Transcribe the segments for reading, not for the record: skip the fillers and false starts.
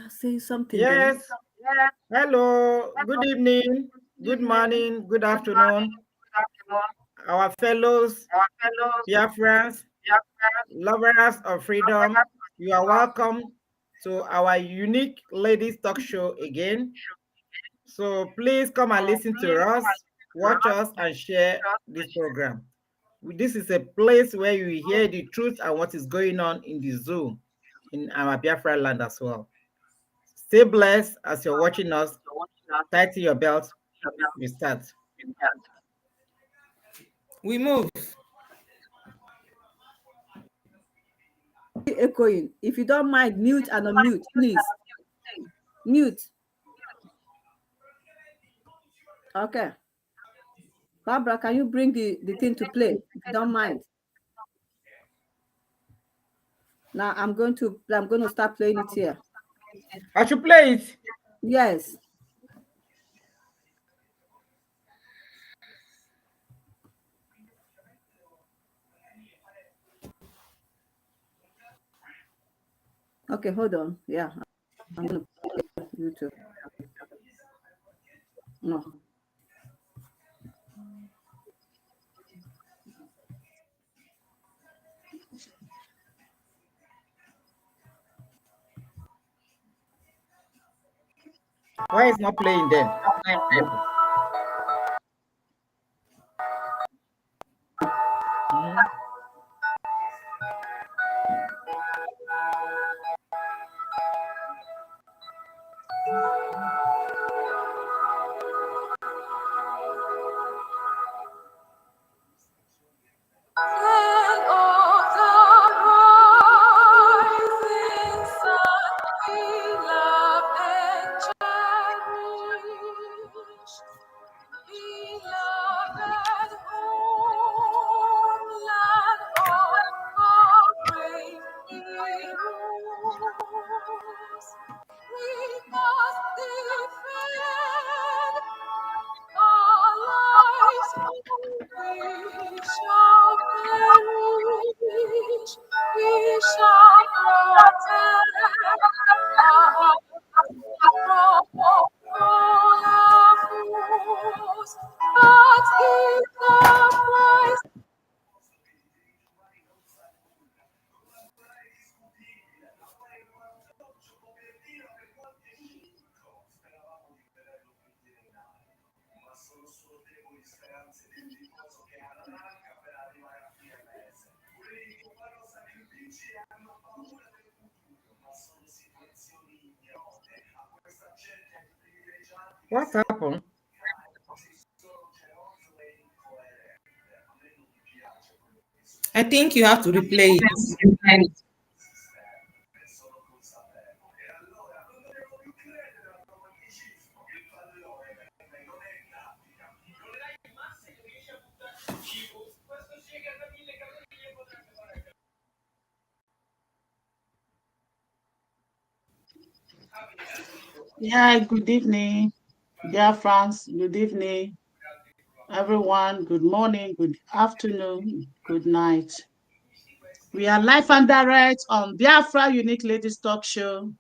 Say something. Yes. Hello. Good evening. Good morning. Good afternoon. Our fellows, Biafrans, lovers of freedom, you are welcome to our unique ladies talk show again. So please come and listen to us, watch us, and share this program. This is a place where you hear the truth and what is going on in the zoo in our Biafra land as well. Stay blessed as you're watching us. Tighten your belt. We start. We move. Echoing. If you don't mind, mute and unmute, please. Mute. Okay. Barbara, can you bring the thing to play? If you don't mind. Now I'm going to start playing it here. I should play it. Yes. Okay, hold on. Yeah, I'm gonna play YouTube. No. Why is not playing then? What happened? I think you have to replay it. Yeah, good evening, dear friends. Good evening, everyone. Good morning, good afternoon, good night. We are live and direct on Biafra Unique Ladies Talk Show.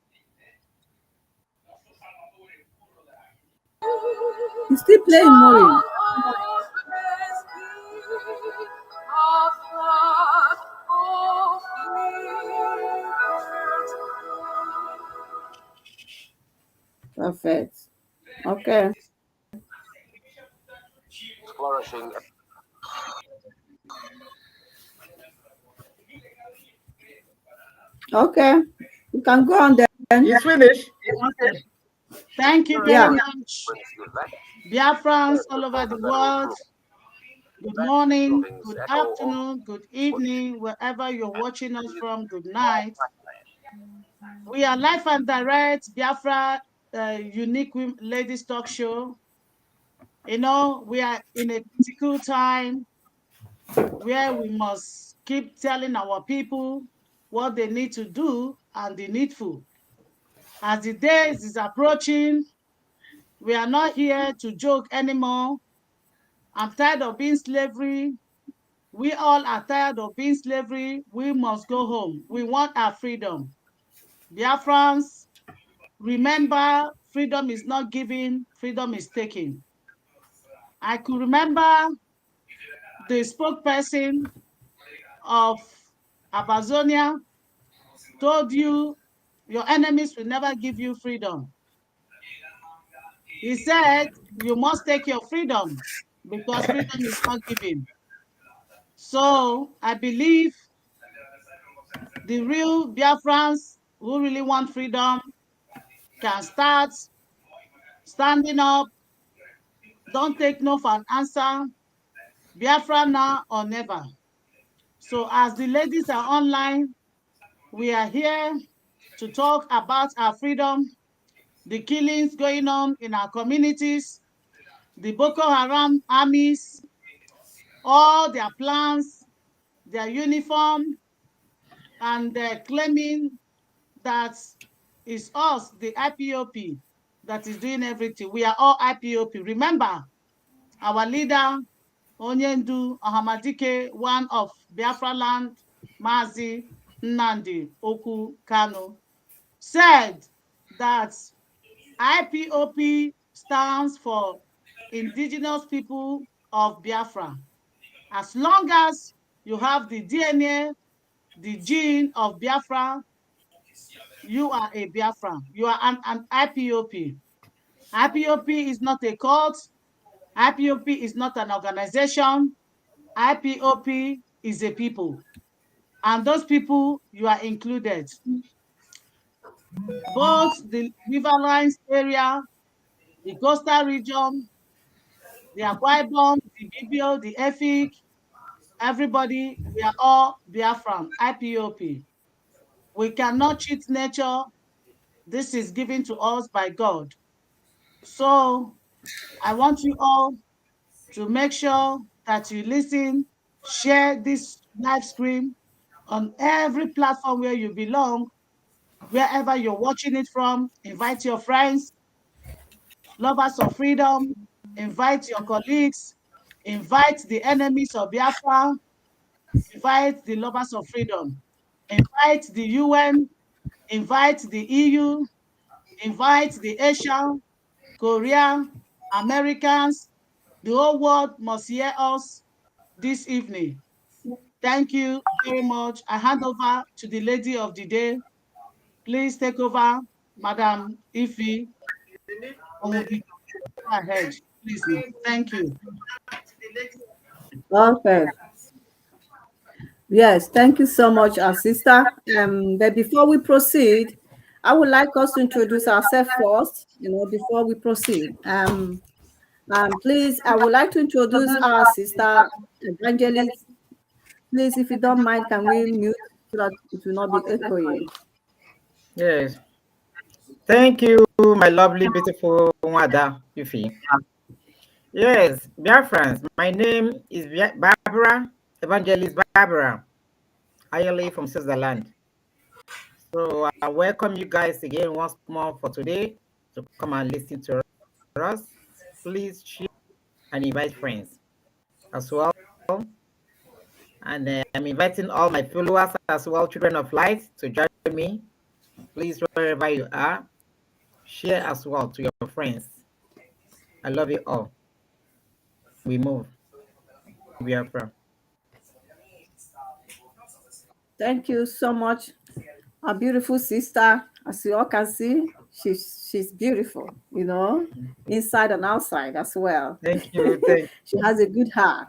You still playing, Maureen? Perfect. Okay. Flourishing. Okay. You can go on then. It's finished. Thank you very much. Biafrans all over the world. Good morning, good afternoon, good evening, wherever you're watching us from. Good night. We are live and direct Biafra Unique Ladies Talk Show. You know, we are in a critical time where we must keep telling our people what they need to do and the needful. As the days is approaching, we are not here to joke anymore. I'm tired of being slavery. We all are tired of being slavery. We must go home. We want our freedom. Biafrans, remember, freedom is not given, freedom is taken. I could remember the spokesperson of Amazonia told you your enemies will never give you freedom. He said you must take your freedom because freedom is not given. So I believe the real Biafrans who really want freedom can start standing up. Don't take no for an answer. Biafra now or never. So as the ladies are online, we are here to talk about our freedom, the killings going on in our communities, the Boko Haram armies, all their plans, their uniform, and they're claiming that it's us, the IPOP, that is doing everything. We are all IPOP. Remember, our leader, Onyendu Ohamadike, one of Biafra land, Mazi Nnamdi Oku Kanu, said that IPOP stands for Indigenous People of Biafra. As long as you have the DNA, the gene of Biafra, you are a Biafran. You are an IPOP. IPOP is not a cult. IPOP is not an organization. IPOP is a people. And those people, you are included. Both the riverines area, the coastal region, the Akwa Ibom, the Bibio, the Efik, everybody, we are all Biafran, IPOP. We cannot cheat nature. This is given to us by God. So I want you all to make sure that you listen, share this live stream on every platform where you belong, wherever you're watching it from. Invite your friends, lovers of freedom, invite your colleagues, invite the enemies of Biafra, invite the lovers of freedom, invite the UN, invite the EU, invite the Asian, Korea, Americans. The whole world must hear us this evening. Thank you very much. I hand over to the lady of the day. Please take over, Madam Ifi. Go ahead, please. Thank you. Okay. Yes, thank you so much, our sister. But before we proceed, I would like us to introduce ourselves first, before we proceed. Please, I would like to introduce our sister, Evangelist. Please, if you don't mind, can we mute so that it will not be echoing? Yes. Thank you, my lovely, beautiful Wada Yufi. Yes, Biafrans, my name is Barbara, Evangelist Barbara, Ayale from Switzerland. So I welcome you guys again once more for today to come and listen to us. Please share and invite friends as well. And I'm inviting all my followers as well, children of light, to join me. Please, wherever you are, share as well to your friends. I love you all. We move. Biafra. Thank you so much, our beautiful sister. As you all can see, she's beautiful, inside and outside as well. Thank you. Thank She has a good heart.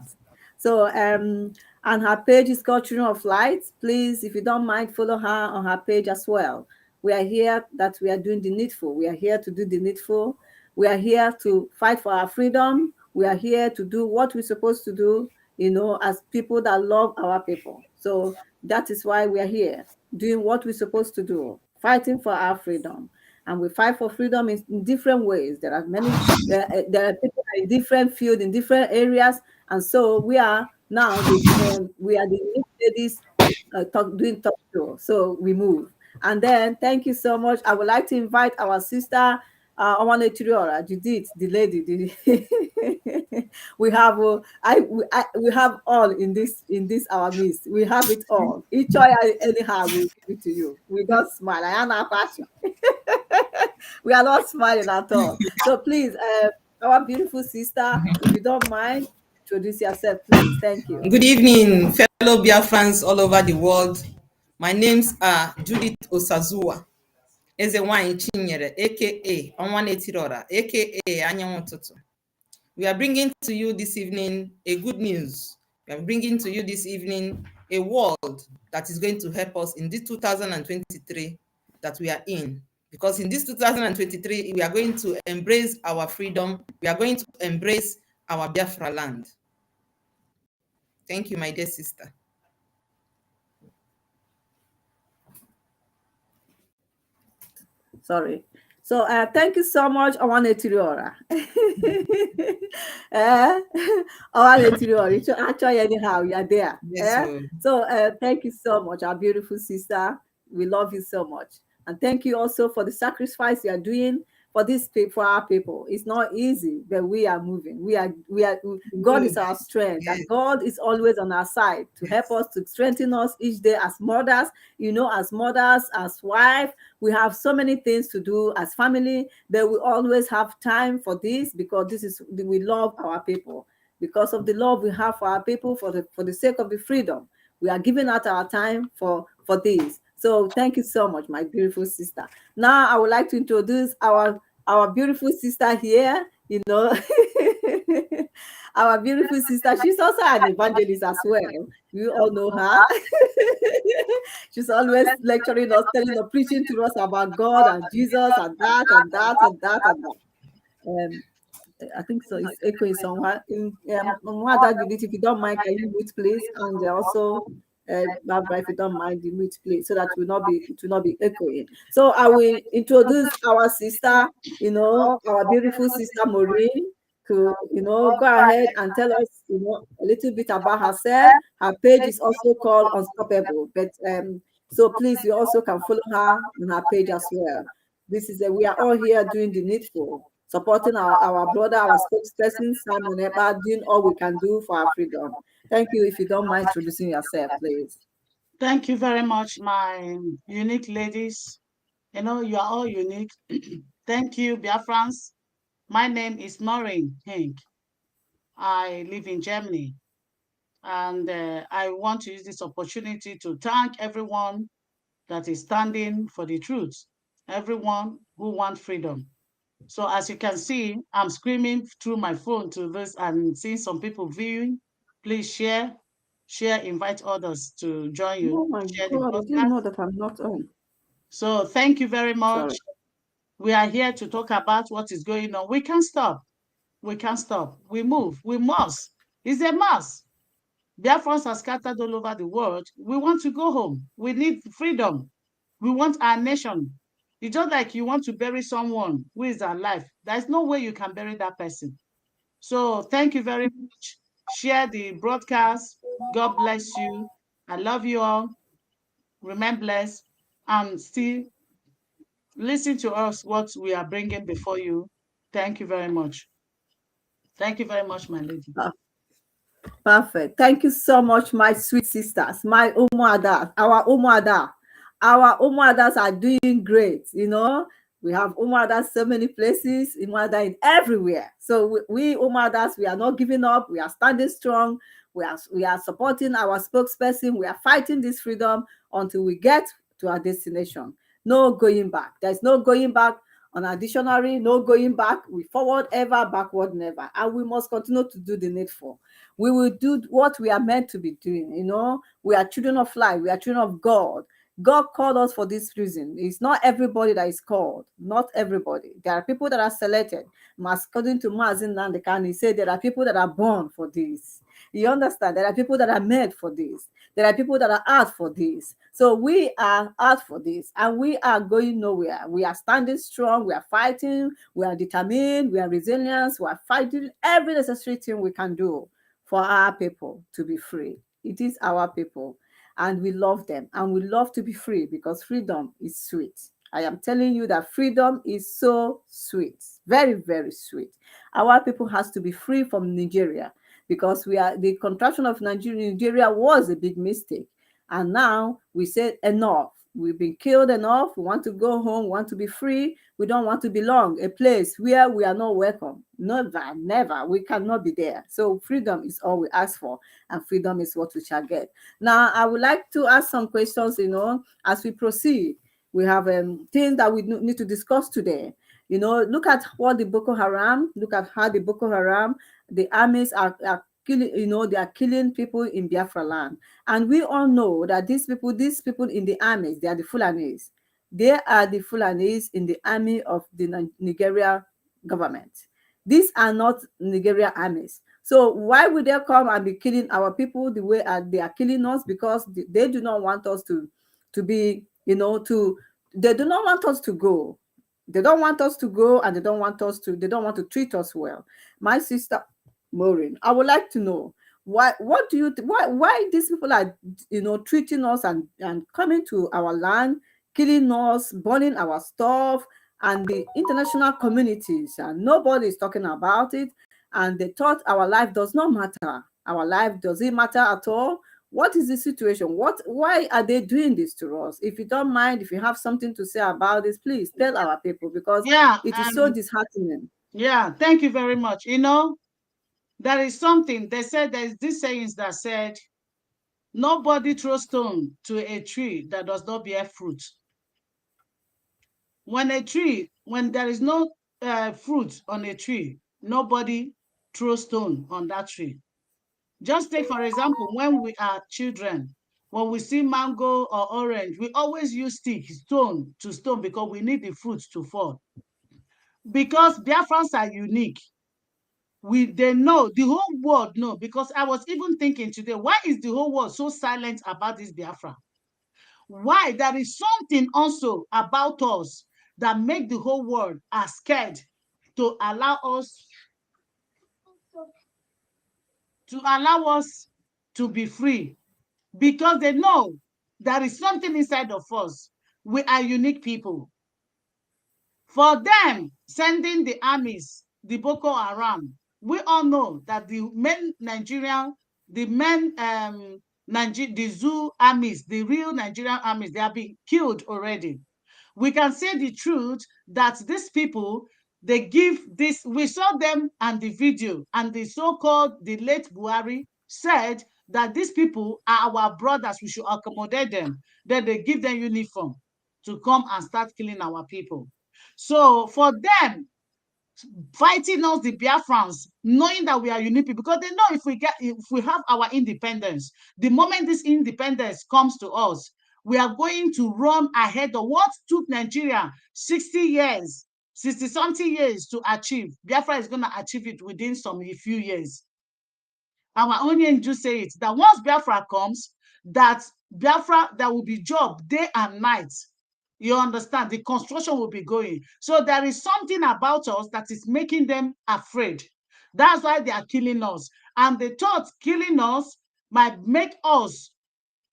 So and her page is called Children of Light. Please, if you don't mind, follow her on her page as well. We are here that we are doing the needful. We are here to do the needful. We are here to fight for our freedom. We are here to do what we're supposed to do, as people that love our people. So that is why we are here, doing what we're supposed to do, fighting for our freedom. And we fight for freedom in different ways. There are many, there are people in different fields, in different areas. And so we are now, we are the ladies doing talk show. So we move. And then thank you so much. I would like to invite our sister, Owanetriora, Judith, the lady, we have we have all in this our midst. We have it all. Each joy anyhow we give it to you. We don't smile. I am not passion. We are not smiling at all. So please, our beautiful sister, if you don't mind, introduce yourself, please. Thank you. Good evening, fellow Biafrans all over the world. My names are Judith Osazua, Ezewanyi Chinyere, aka Onwanetirora, aka Anyanwu Tutu. We are bringing to you this evening a good news. We are bringing to you this evening a word that is going to help us in this 2023 that we are in. Because in this 2023, we are going to embrace our freedom. We are going to embrace our Biafra land. Thank you, my dear sister. Sorry. So thank you so much, Owanetriora. Owanetriora, actually anyhow, you are there. Yes, so thank you so much, our beautiful sister. We love you so much. And thank you also for the sacrifice you are doing for our people. It's not easy, but we are moving. God is our strength, yes. and God is always on our side to help us, to strengthen us each day as mothers, as wife. We have so many things to do as family, but we always have time for this because we love our people. Because of the love we have for our people, for the sake of the freedom, we are giving out our time for this. So thank you so much, my beautiful sister. Now I would like to introduce our beautiful sister here. Our beautiful sister. She's also an evangelist as well. You all know her. She's always lecturing us, preaching to us about God and Jesus and that and that and that and that. I think so. It's echoing somewhere. If you don't mind, can you mute, please? And also, Barbara, if you don't mind, you mute, please, so that it will not be echoing. So I will introduce our sister, our beautiful sister Maureen, to go ahead and tell us, a little bit about herself. Her page is also called Unstoppable, but so please, you also can follow her on her page as well. We are all here doing the needful, supporting our brother, our spokesperson, Simon Eba, doing all we can do for our freedom. Thank you. If you don't mind introducing yourself, please. Thank you very much, my unique ladies. You are all unique. Thank you, Biafrans. My name is Maureen Hink. I live in Germany. And I want to use this opportunity to thank everyone that is standing for the truth, everyone who wants freedom. So as you can see, I'm screaming through my phone to this and seeing some people viewing. Please share, invite others to join you. Oh my Share the God, I didn't broadcast. know that I'm not on. So thank you very much. Sorry. We are here to talk about what is going on. We can't stop. We can't stop. We move. We must. It's a must. Biafrans are scattered all over the world. We want to go home. We need freedom. We want our nation. It's just like you want to bury someone who is alive. There's no way you can bury that person. So thank you very much. Share the broadcast. God bless you. I love you all. Remain blessed and still listen to us what we are bringing before you. Thank you very much. Thank you very much, my lady. Perfect. Thank you so much, my sweet sisters, my Umuadas, our Umuada. Our Umuadas are doing great. We have Umuadas so many places, Umuada in everywhere. So we Umuadas, we are not giving up. We are standing strong. We are supporting our spokesperson. We are fighting this freedom until we get to our destination. No going back. There's no going back on our dictionary. No going back. We forward ever, backward never. And we must continue to do the needful. We will do what we are meant to be doing. We are children of light. We are children of God. God called us for this reason. It's not everybody that is called. Not everybody. There are people that are selected. According to Mazin Nandekan, he said there are people that are born for this. You understand? There are people that are made for this. There are people that are out for this. So we are out for this, and we are going nowhere. We are standing strong. We are fighting. We are determined. We are resilient. We are fighting every necessary thing we can do for our people to be free. It is our people, and we love them, and we love to be free because freedom is sweet. I am telling you that freedom is so sweet, very, very sweet. Our people has to be free from Nigeria because the contraction of Nigeria was a big mistake. And now we said enough. We've been killed enough. We want to go home. We want to be free. We don't want to belong a place where we are not welcome. Never, never. We cannot be there. So freedom is all we ask for, and freedom is what we shall get. Now, I would like to ask some questions, as we proceed. We have things that we need to discuss today. Look at what the Boko Haram, look at how the Boko Haram, the armies are killing, they are killing people in Biafra land. And we all know that these people in the armies, they are the Fulanis. They are the Fulanis in the army of the Nigeria government. These are not Nigeria armies. So why would they come and be killing our people the way they are killing us? Because they do not want us to be, they do not want us to go. They don't want us to go, and they don't want to treat us well. My sister Maureen, I would like to know why these people are treating us and coming to our land, killing us, burning our stuff, and the international communities, and nobody is talking about it, and they thought our life does not matter. Our life doesn't matter at all. What is the situation? Why are they doing this to us? If you don't mind, if you have something to say about this, please tell our people, because it is so disheartening. Yeah, thank you very much. There is something they said. There's this sayings that said, nobody throws stone to a tree that does not bear fruit. When there is no fruit on a tree, nobody throws stone on that tree. Just take, for example, when we are children, when we see mango or orange, we always use stone to stone, because we need the fruits to fall. Because Biafrans are unique. They know, the whole world know, because I was even thinking today, why is the whole world so silent about this Biafra? Why? There is something also about us that make the whole world are scared to allow us to be free, because they know there is something inside of us. We are unique people. For them sending the armies, the Boko Haram, we all know that the zoo armies, the real Nigerian armies, they have been killed already. We can say the truth that these people, they give this, we saw them and the video, and the so-called, the late Buhari said that these people are our brothers, we should accommodate them. Then they give them uniform to come and start killing our people. So for them, fighting us, the Biafrans, knowing that we are unique people, because they know if we have our independence, the moment this independence comes to us, we are going to run ahead of what took Nigeria 60-something years to achieve. Biafra is going to achieve it within a few years. Our own angel say it, that once Biafra comes, that Biafra, there will be job day and night. You understand? The construction will be going. So there is something about us that is making them afraid. That's why they are killing us. And they thought killing us might make us,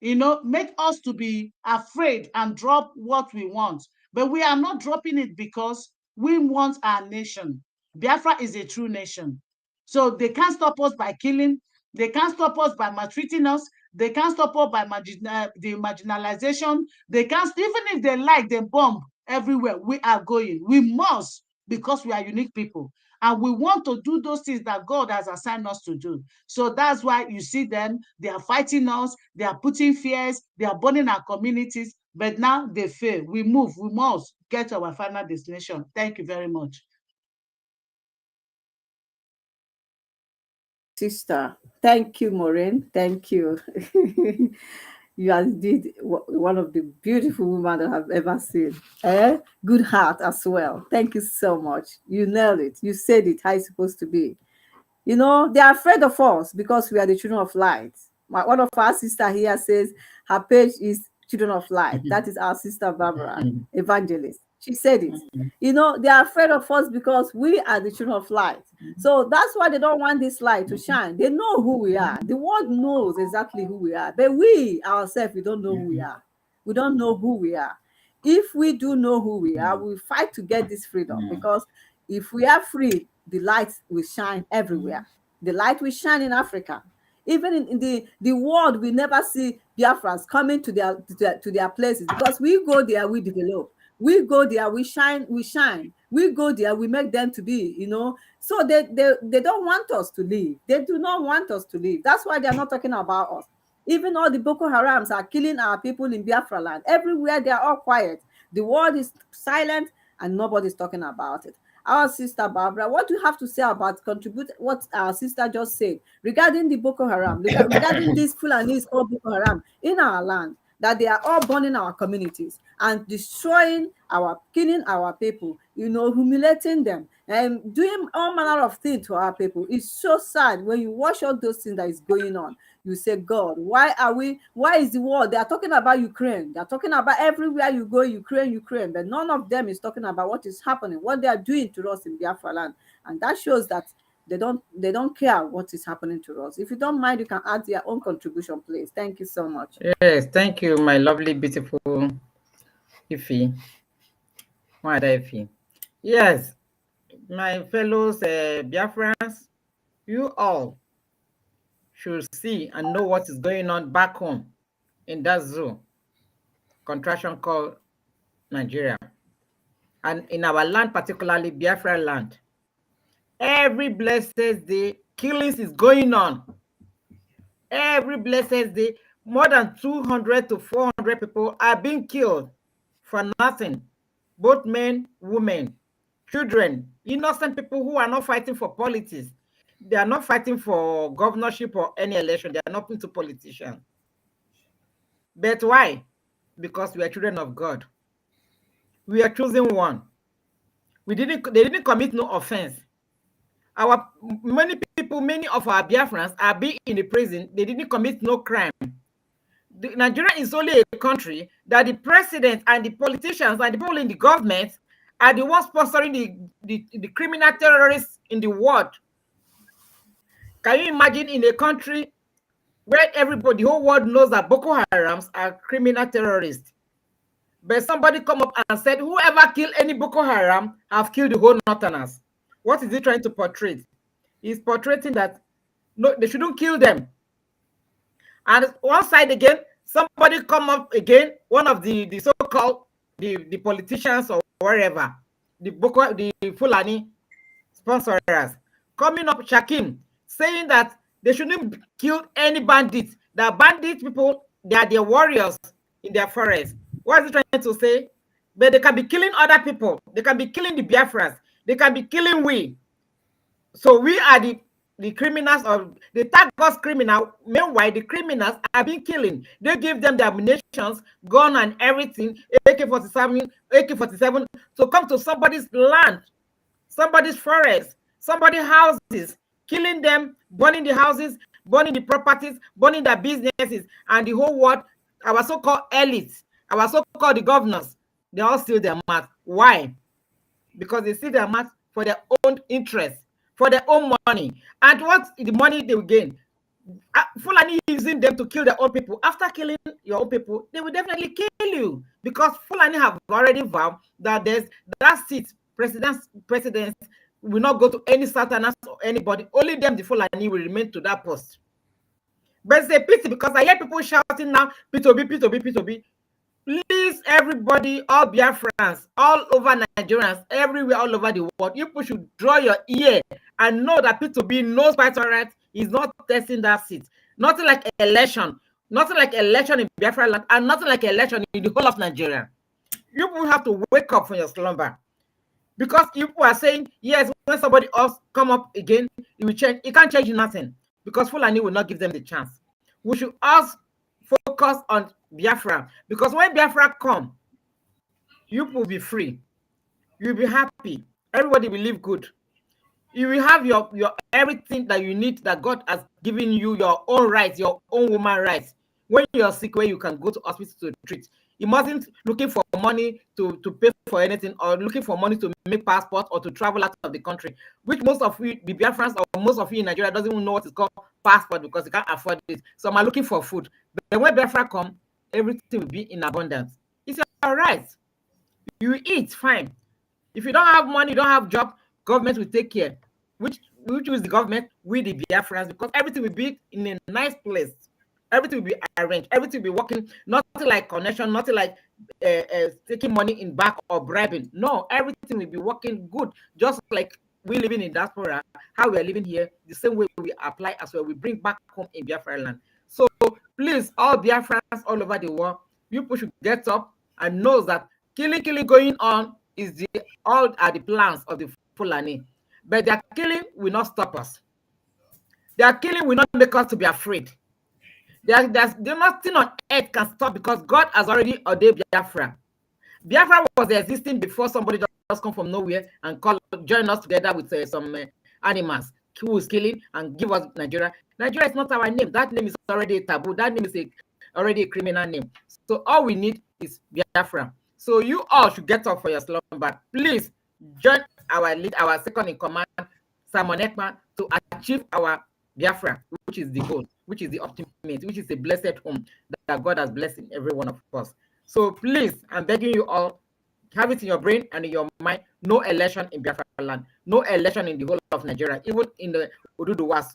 make us to be afraid and drop what we want. But we are not dropping it because we want our nation. Biafra is a true nation. So they can't stop us by killing. They can't stop us by maltreating us. They can't stop us by the marginalization. They can't, even if they like, they bomb everywhere. We are going. We must, because we are unique people. And we want to do those things that God has assigned us to do. So that's why you see them, they are fighting us, they are putting fears, they are burning our communities, but now they fail. We move, we must get to our final destination. Thank you very much. Sister, thank you, Maureen. Thank you. You are indeed one of the beautiful women that I've ever seen. Good heart as well. Thank you so much. You nailed it. You said it how it's supposed to be. They are afraid of us because we are the children of light. One of our sister here says her page is Children of Light. That is our sister Barbara, evangelist. She said it. They are afraid of us because we are the children of light. So that's why they don't want this light to shine. They know who we are. The world knows exactly who we are. But we ourselves, we don't know who we are. We don't know who we are. If we do know who we are, we fight to get this freedom, because if we are free, the light will shine everywhere. The light will shine in Africa. Even in the world, we never see Biafrans coming to their places, because we go there, we develop. We go there, we shine, we go there, we make them to be, so they don't want us to leave. They do not want us to leave. That's why they're not talking about us. Even all the Boko Harams are killing our people in Biafra land. Everywhere they are all quiet. The world is silent and nobody's talking about it. Our sister Barbara, what do you have to say about contribute what our sister just said regarding the Boko Haram, regarding these Fulanis called Boko Haram in our land, that they are all burning our communities and destroying killing our people, humiliating them and doing all manner of things to our people. It's so sad when you watch all those things that is going on. You say, God, why is the war? They are talking about Ukraine. They are talking about everywhere you go, Ukraine, but none of them is talking about what is happening, what they are doing to us in Biafra land. And that shows that they don't care what is happening to us. If you don't mind, you can add your own contribution, please. Thank you so much. Yes, thank you, my lovely, beautiful Ifi. Ifi. Yes, my fellows Biafrans, you all should see and know what is going on back home in that zoo contraction called Nigeria. And in our land, particularly Biafra land, every blessed day, killings is going on. Every blessed day, more than 200 to 400 people are being killed for nothing. Both men, women, children, innocent people who are not fighting for politics. They are not fighting for governorship or any election. They are not into politicians. But why? Because we are children of God. We are choosing one. They didn't commit no offense. Many of our Biafrans are being in the prison. They didn't commit no crime. Nigeria is only a country that the president and the politicians and the people in the government are the ones sponsoring the criminal terrorists in the world. Can you imagine in a country where the whole world knows that Boko Harams are criminal terrorists, but somebody come up and said, whoever killed any Boko Haram have killed the whole Northerners? What is he trying to portray? He's portraying that no, they shouldn't kill them. And one side again, somebody come up again, one of the so-called the politicians or wherever, the Fulani sponsors, coming up Shakim, saying that they shouldn't kill any bandits. The bandit people, they are their warriors in their forest. What is he trying to say? But they can be killing other people. They can be killing the Biafras. They can be killing we. So we are the criminals, or they tag us criminal. Meanwhile, the criminals are being killing. They give them the ammunitions, gun and everything, AK-47 to come to somebody's land, somebody's forest, somebody's houses, killing them, burning the houses, burning the properties, burning their businesses, and the whole world, our so-called elites, our so-called the governors, they all steal their mouth. Why? Because they steal their mouth for their own interest, for their own money. And what's the money they will gain? Fulani using them to kill their own people. After killing your own people, they will definitely kill you, because Fulani have already vowed that that seat, presidents will not go to any Southerners or anybody. Only them, the Fulani, will remain to that post. But it's a pity, because I hear people shouting now, P2B, P2B, P2B. Please, everybody, all Biafrans, all over Nigerians, everywhere, all over the world, you people should draw your ear and know that P2B knows quite all right is not testing that seat. Nothing like election. Nothing like election in Biafra land, and nothing like election in the whole of Nigeria. You people have to wake up from your slumber. Because you people are saying, yes, when somebody else come up again, it will change. It can't change nothing, because Fulani will not give them the chance. We should also focus on Biafra, because when Biafra come, you will be free. You'll be happy. Everybody will live good. You will have your everything that you need, that God has given you, your own rights, your own woman rights. When you're sick, where you can go to hospital to treat. You mustn't looking for money to pay for anything, or looking for money to make passport or to travel out of the country, which most of you, the Biafrans, or most of you in Nigeria, doesn't even know what is called passport, because you can't afford it. So I'm looking for food. But when Biafra come, everything will be in abundance. It's all right. You eat, fine. If you don't have money, you don't have job, government will take care. Which is the government? We the Biafrans, because everything will be in a nice place. Everything will be arranged. Everything will be working. Nothing like connection. Nothing like taking money in back or bribing. No, everything will be working good. Just like we living in diaspora, how we are living here, the same way we apply as well. We bring back home in Biafra land. So please, all Biafrans all over the world, people should get up and know that killing going on is all are the plans of the Fulani. But their killing will not stop us. Their killing will not make us to be afraid. There's nothing on earth can stop, because God has already ordained Biafra. Biafra was existing before somebody just come from nowhere and join us together with some animals who is killing and give us Nigeria. Nigeria is not our name. That name is already a taboo. That name is already a criminal name. So all we need is Biafra. So you all should get up for your slumber. Please join our second in command, Simon Ekman, to achieve our Biafra, which is the goal, which is the ultimate, which is a blessed home that God has blessed in every one of us. So please, I'm begging you all, have it in your brain and in your mind, no election in Biafra land, no election in the whole of Nigeria, even in the Ududuwas.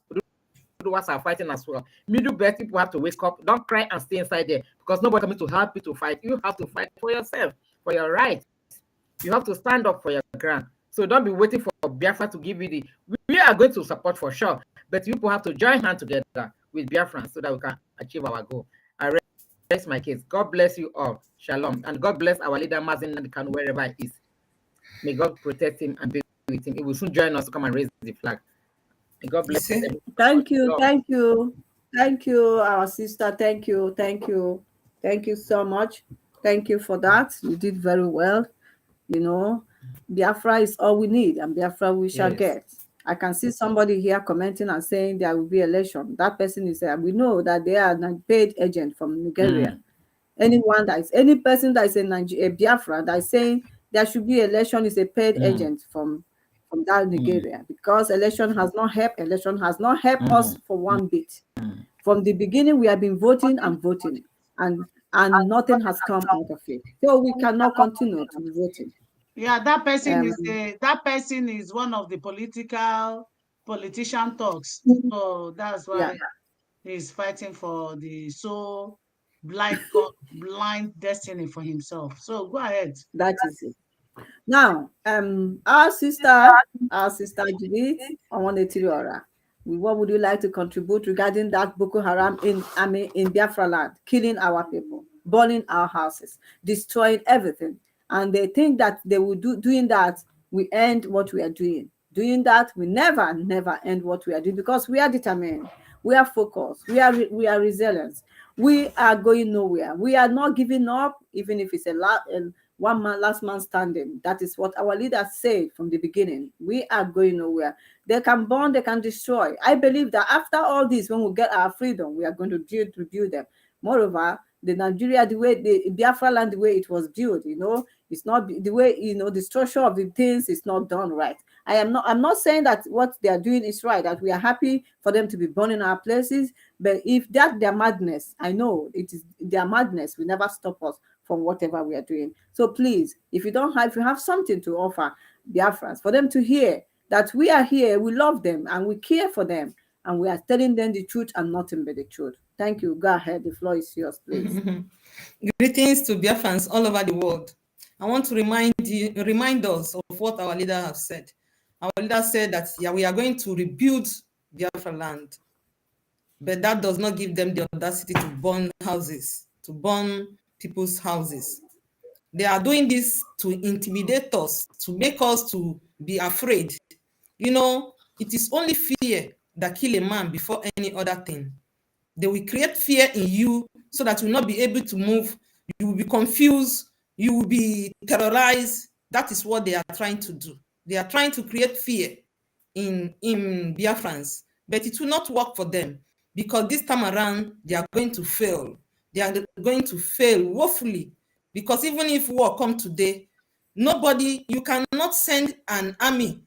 Ududuwas are fighting as well. Middle belt people have to wake up. Don't cry and stay inside there, because nobody coming to help you to fight. You have to fight for yourself, for your rights. You have to stand up for your ground. So don't be waiting for Biafra to give you we are going to support for sure, but people have to join hands together with Biafra so that we can achieve our goal. I rest my case. God bless you all. Shalom. And God bless our leader, Mazin Nadikan, wherever he is. May God protect him and be with him. He will soon join us to come and raise the flag. May God bless him. Thank you. Thank you. Thank you, our sister. Thank you. Thank you. Thank you so much. Thank you for that. You did very well. You know, Biafra is all we need, and Biafra we shall get. I can see somebody here commenting and saying there will be election. That person is we know that they are a paid agent from Nigeria. Any person that is a Biafra that is saying there should be election is a paid agent from that Nigeria, because election has not helped. Election has not helped us for one bit. From the beginning, we have been voting and voting, and nothing has come out of it. So we cannot continue to be voting. Yeah, that person is one of the politician talks. So that's why he's fighting for the blind destiny for himself. So go ahead. That is it. Now, our sister Judith Onwanetiriora, what would you like to contribute regarding that Boko Haram in Biafra land, killing our people, burning our houses, destroying everything? And they think that they will doing that, we end what we are doing. Doing that, we never end what we are doing, because we are determined, we are focused, we are resilient, we are going nowhere. We are not giving up, even if it's last man standing. That is what our leaders said from the beginning. We are going nowhere. They can burn, they can destroy. I believe that after all this, when we get our freedom, we are going to build them. Moreover, the Nigeria, the Biafra land, the way it was built, it's not the way, the structure of the things is not done right. I'm not saying that what they are doing is right, that we are happy for them to be burning our places, but if that's their madness, I know it is their madness will never stop us from whatever we are doing. So please, if you have something to offer Biafrans, for them to hear that we are here, we love them and we care for them, and we are telling them the truth and nothing but the truth. Thank you. Go ahead. The floor is yours, please. Greetings to Biafrans all over the world. I want to remind us of what our leader has said. Our leader said that we are going to rebuild Biafra land, but that does not give them the audacity to burn houses, to burn people's houses. They are doing this to intimidate us, to make us to be afraid. It is only fear that kills a man before any other thing. They will create fear in you so that you will not be able to move. You will be confused. You will be terrorized. That is what they are trying to do. They are trying to create fear in Biafrans, but it will not work for them, because this time around they are going to fail. They are going to fail woefully, because even if war comes today, you cannot send an army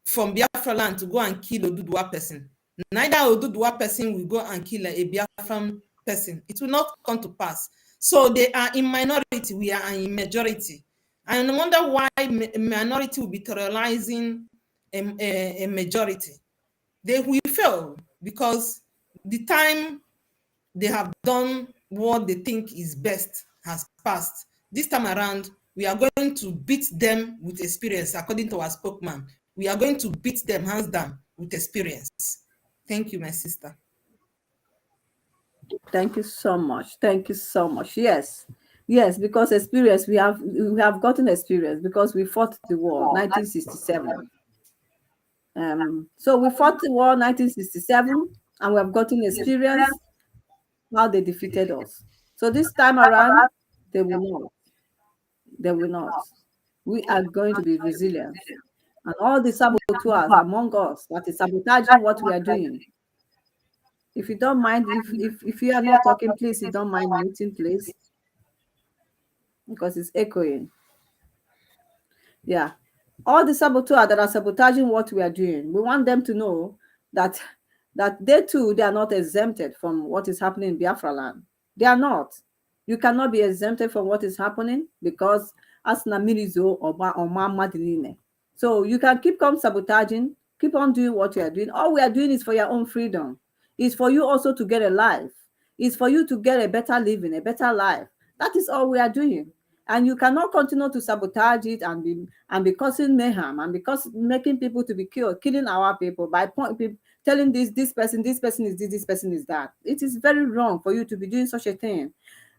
from Biafra land to go and kill Oduduwa person. Neither Oduduwa person will go and kill a Biafran person. It will not come to pass. So they are in minority, we are in majority. I wonder why a minority will be terrorizing a majority. They will fail because the time they have done what they think is best has passed. This time around, we are going to beat them with experience, according to our spokesman. We are going to beat them hands down with experience. Thank you, my sister. Thank you so much. Thank you so much. Yes. Yes, because experience, we have gotten experience because we fought the war 1967. So we fought the war 1967 and we have gotten experience how they defeated us. So this time around, they will not. They will not. We are going to be resilient. And all the saboteurs among us that is sabotaging what we are doing. If you don't mind, if you are not talking, please, you don't mind muting, please, because it's echoing. Yeah. All the saboteurs that are sabotaging what we are doing, we want them to know that they too, they are not exempted from what is happening in Biafra land. They are not. You cannot be exempted from what is happening because as Namirizo or Madinine. So you can keep on sabotaging, keep on doing what you are doing. All we are doing is for your own freedom. It's for you also to get a life. It's for you to get a better living, a better life. That is all we are doing. And you cannot continue to sabotage it and be causing mayhem and because making people to be killed, killing our people by telling this person is this person is that. It is very wrong for you to be doing such a thing.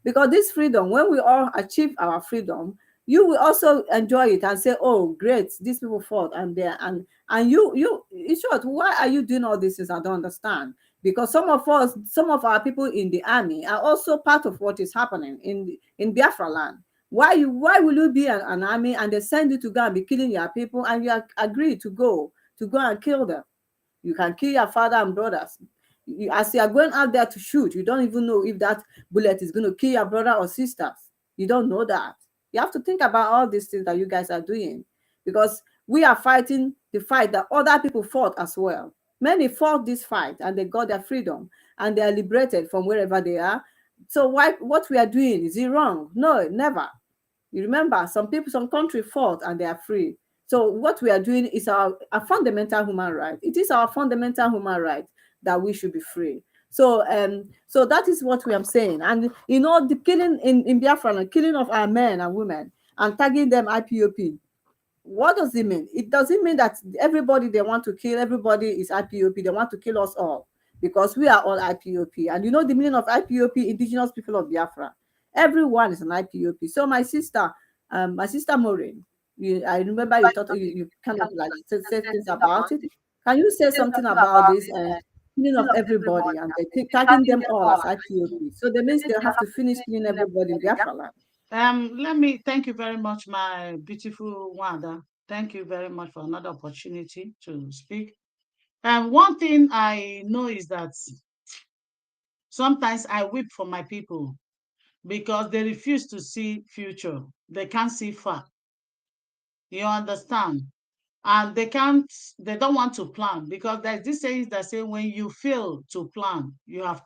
Because this freedom, when we all achieve our freedom, you will also enjoy it and say, oh, great, these people fought and they and you in short, why are you doing all these things? I don't understand. Because some of our people in the army are also part of what is happening in Biafra land. Why will you be an army and they send you to go and be killing your people and you agree to go and kill them? You can kill your father and brothers. As you are going out there to shoot, you don't even know if that bullet is going to kill your brother or sisters. You don't know that. You have to think about all these things that you guys are doing because we are fighting the fight that other people fought as well. Many fought this fight and they got their freedom and they are liberated from wherever they are. So what we are doing, is it wrong? No, never. You remember, some people, some country fought and they are free. So what we are doing is a fundamental human right. It is our fundamental human right that we should be free. So so that is what we are saying. And the killing in Biafra, the killing of our men and women and tagging them IPOP. What does it mean? It doesn't mean that everybody they want to kill, everybody is IPOP. They want to kill us all because we are all IPOP. And you know the meaning of IPOP, indigenous people of Biafra. Everyone is an IPOP. So my sister Maureen, I remember you thought you kind of like said things about it. Can you say something about this killing of everybody and they tagging them all as IPOP? So that means they have to finish killing everybody in Biafra land. Let me thank you very much, my beautiful Wanda. Thank you very much for another opportunity to speak. One thing I know is that sometimes I weep for my people because they refuse to see future. They can't see far. You understand? And they don't want to plan because there's this saying that say when you fail to plan, you have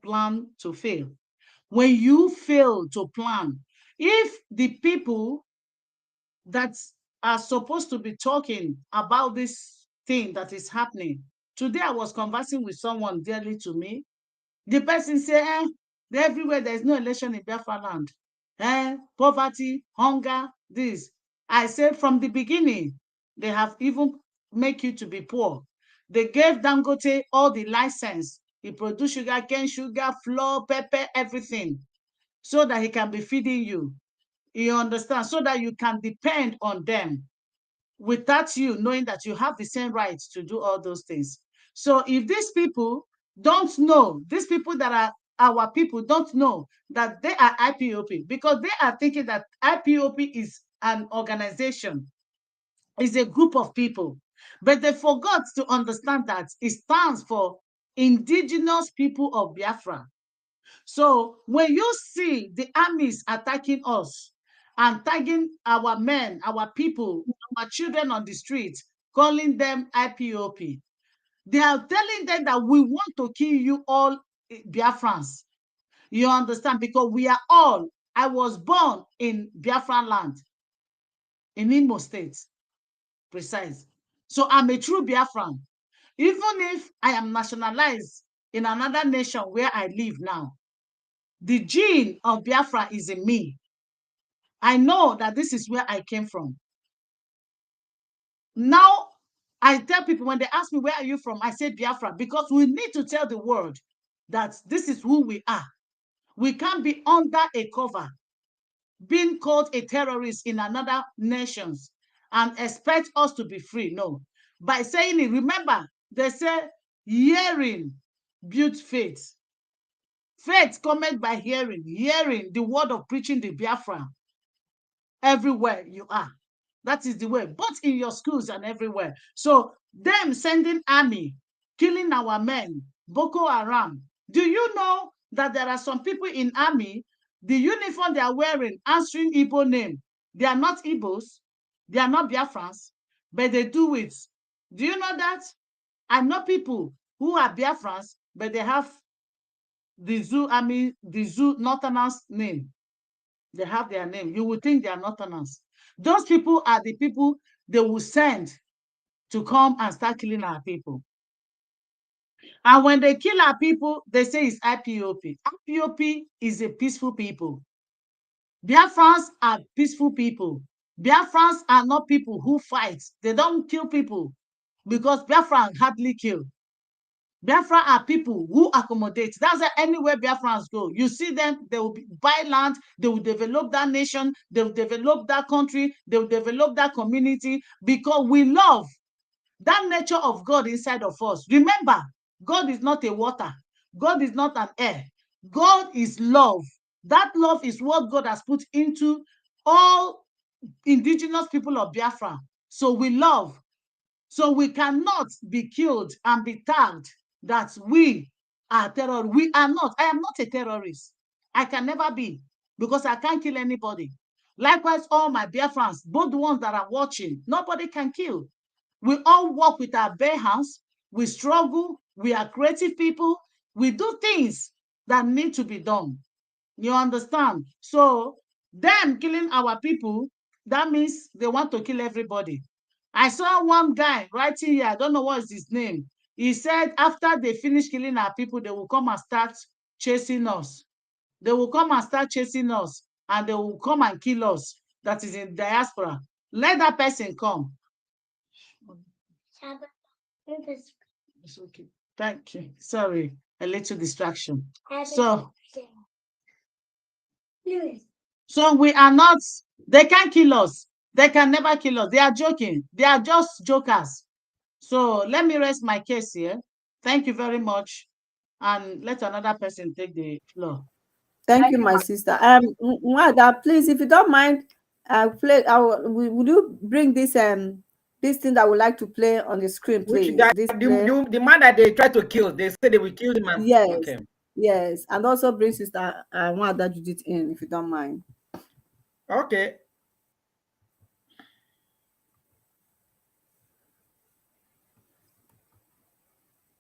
planned to fail. When you fail to plan, if the people that are supposed to be talking about this thing that is happening. Today I was conversing with someone dearly to me. The person said, everywhere there's no election in Biafra land. Poverty, hunger, this. I said from the beginning, they have even make you to be poor. They gave Dangote all the license. He produced sugar cane, sugar, flour, pepper, everything, so that he can be feeding you. You understand? So that you can depend on them without you knowing that you have the same rights to do all those things. So if these people don't know, these people that are our people don't know that they are IPOP because they are thinking that IPOP is an organization, is a group of people. But they forgot to understand that it stands for Indigenous People of Biafra. So when you see the armies attacking us and tagging our men, our people, our children on the streets, calling them IPOP, they are telling them that we want to kill you all Biafrans. You understand? Because we are all, I was born in Biafran land. in Imo State, precise. So I'm a true Biafran. Even if I am nationalized in another nation where I live now, the gene of Biafra is in me. I know that this is where I came from. Now, I tell people when they ask me, where are you from? I say Biafra, because we need to tell the world that this is who we are. We can't be under a cover, being called a terrorist in another nations and expect us to be free. No. By saying it, remember, they say hearing builds faith. Faith comes by hearing the word of preaching the Biafra everywhere you are. That is the way, both in your schools and everywhere. So them sending army, killing our men, Boko Haram. Do you know that there are some people in army, the uniform they are wearing, answering Igbo name, they are not Igbos, they are not Biafrans, but they do it. Do you know that? I know people who are Biafrans, but they have the Zoo army, the Zoo Northerners name. They have their name. You would think they are Northerners. Those people are the people they will send to come and start killing our people. And when they kill our people, they say it's IPOP. IPOP is a peaceful people. Biafrans are peaceful people. Biafrans are not people who fight. They don't kill people because Biafrans hardly kill. Biafra are people who accommodate. That's why anywhere Biafrans go, you see them, they will buy land, they will develop that nation, they will develop that country, they will develop that community, because we love that nature of God inside of us. Remember, God is not a water. God is not an air. God is love. That love is what God has put into all indigenous people of Biafra. So we love. So we cannot be killed and be tagged that we are terrorists. We are not. I am not a terrorist. I can never be, because I can't kill anybody. Likewise, all my Biafrans, both the ones that are watching, nobody can kill. We all work with our bare hands. We struggle. We are creative people. We do things that need to be done. You understand? So them killing our people, that means they want to kill everybody. I saw one guy writing here, I don't know what is his name. He said after they finish killing our people, they will come and start chasing us. They will come and start chasing us, and they will come and kill us. That is in diaspora. Let that person come. It's okay. Thank you. Sorry, a little distraction. So we are not, they can't kill us. They can never kill us. They are joking. They are just jokers. So let me rest my case here. Thank you very much. And let another person take the floor. Thank you, my sister. Mwada, please, if you don't mind, would you bring this thing that I would like to play on the screen, please? Which guy, the man that they try to kill, they say they will kill him. Yes. Okay. Yes. And also bring sister Mwada Judith in, if you don't mind. Okay.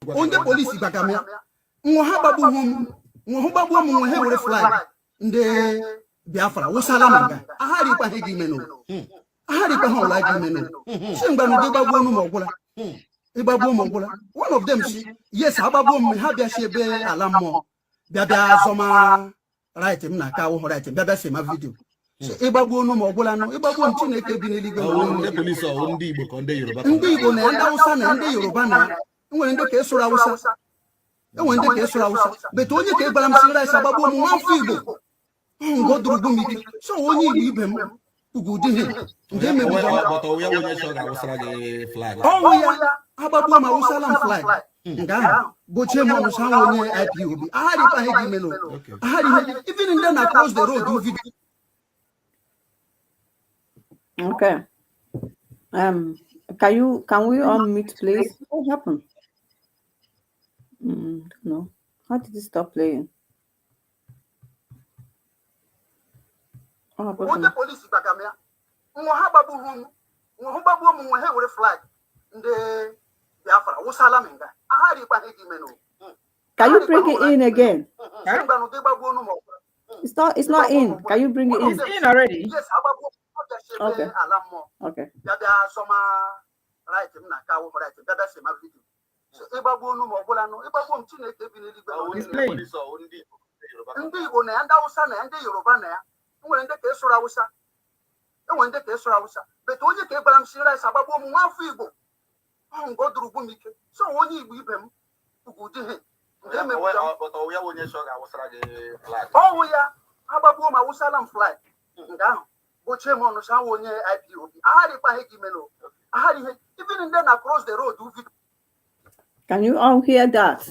Onde polisi bakamia babu mu he flag nde Biafra wosala manga ahari pa hegi meno ahari pa ho like meno shengba no de babu no mogula e babu mogula. One of them yes ababu me ha bia shebe alamo bia zoma right him na ka wo right bia se ma video e babu no mogula no e babu ntineke bi n'eligwe no police o ndi Igbo ko ndi Yoruba ndi Igbo na nda Hausa na ndi Yoruba na enwere ndị ka esoro Hausa but onye ka ebara m sira isa gbagbo m nwafọ Igbo ngodurugbu m ike so onye Igbo ibe m ugwu dị he ndị emegbu ọnwụ ya agbagbo ma wụsala m flag nga ahụ gbochie m ọnụcha onye IPOB ahari pahe gị meno ahari even ndị na cross the road video. Okay. Can we unmute, please? What happened? No. How did it stop playing? Onde polisi bakamia babu mu he flag nde Biafra wosala menga ahari pa hegi meno. Can you bring it in again? It's not in. Can you bring it in? It's in already. Yes, Okay. Okay. Ya bịa sọma right m na kawo right bịa sị ma video. So ịgbagbuo unu ma ọ bụla nụ ịgbagbuo m Chineke bi n'eluigwe ndị Igbo na ya ndị Hausa na ya ndị Yoruba na ya enwere ndị ka ịsụrụ Hausa enwere ndị ka ịsụrụ Hausa bete onye ka ịgbara m si rice agbagbuo m nwa afọ Igbo ọhụ nke o duru ugwu m ike so onye Igbo ibe m ugwu dị he ọwụ ya agbagbuo m awụsala m fly nga ahụ gbochie m ọnụ sa onye IPOB agharịkwa ihe gị menụ agharị ihe even ndị na cross the road video. Can you all hear that?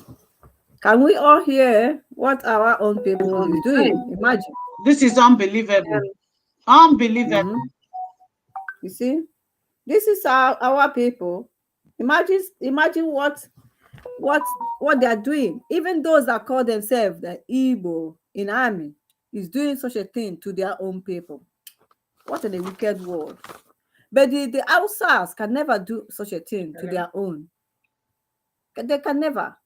Can we all hear what our own people is doing? Imagine. This is unbelievable. Unbelievable. You see, this is our people. Imagine what they are doing. Even those that call themselves the Igbo in army is doing such a thing to their own people. What a wicked world. But the Hausas can never do such a thing to their own. They can never.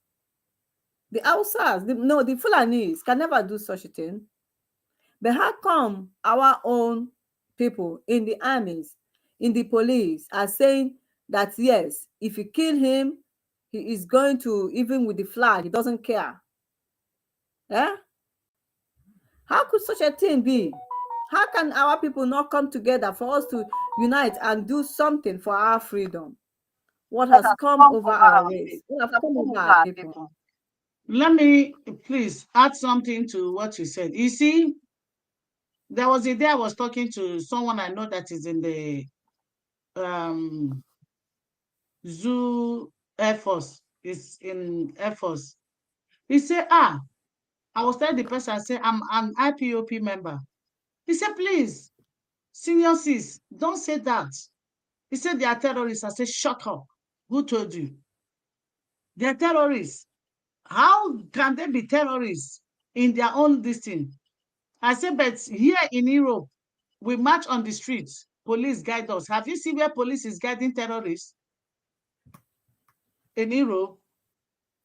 The Hausas, the Fulanis can never do such a thing. But how come our own people in the armies, in the police, are saying that yes, if you kill him, he is going to, even with the flag, he doesn't care. Eh? How could such a thing be? How can our people not come together for us to unite and do something for our freedom? What has come over our race? What has come over our people? Let me please add something to what you said. You see, there was a day I was talking to someone I know that is in the Zoo Air Force. Is in Air Force. He said, I was telling the person, I said, I'm an IPOP member. He said, please, senior sis, don't say that. He said, they are terrorists. I said, shut up. Who told you? They are terrorists. How can they be terrorists in their own distance? I said, but here in Europe, we march on the streets. Police guide us. Have you seen where police is guiding terrorists? In Europe.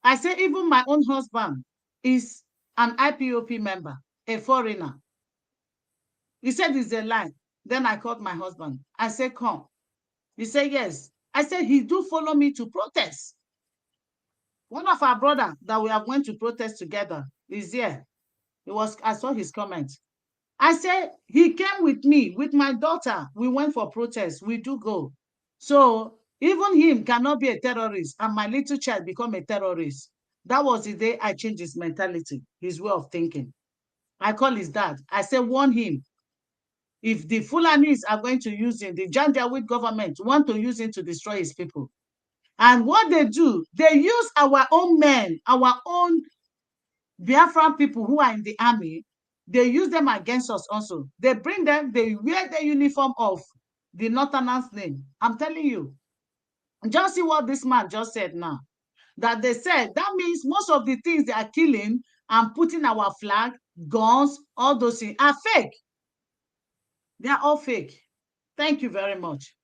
I say, even my own husband is an IPOP member, a foreigner. He said it's a lie. Then I called my husband. I said, come. He said, yes. I said, he do follow me to protest. One of our brothers that we have went to protest together is here. I saw his comment. I said, he came with me, with my daughter. We went for protest. We do go. So even him cannot be a terrorist and my little child become a terrorist. That was the day I changed his mentality, his way of thinking. I call his dad. I said, warn him. If the Fulanis are going to use him, the Janjaweed government want to use him to destroy his people. And what they do, they use our own men, our own Biafran people who are in the army, they use them against us also. They bring them, they wear the uniform of the Northerners' name. I'm telling you. Just see what this man just said now. That they said, that means most of the things they are killing and putting our flag, guns, all those things are fake. They are all fake. Thank you very much.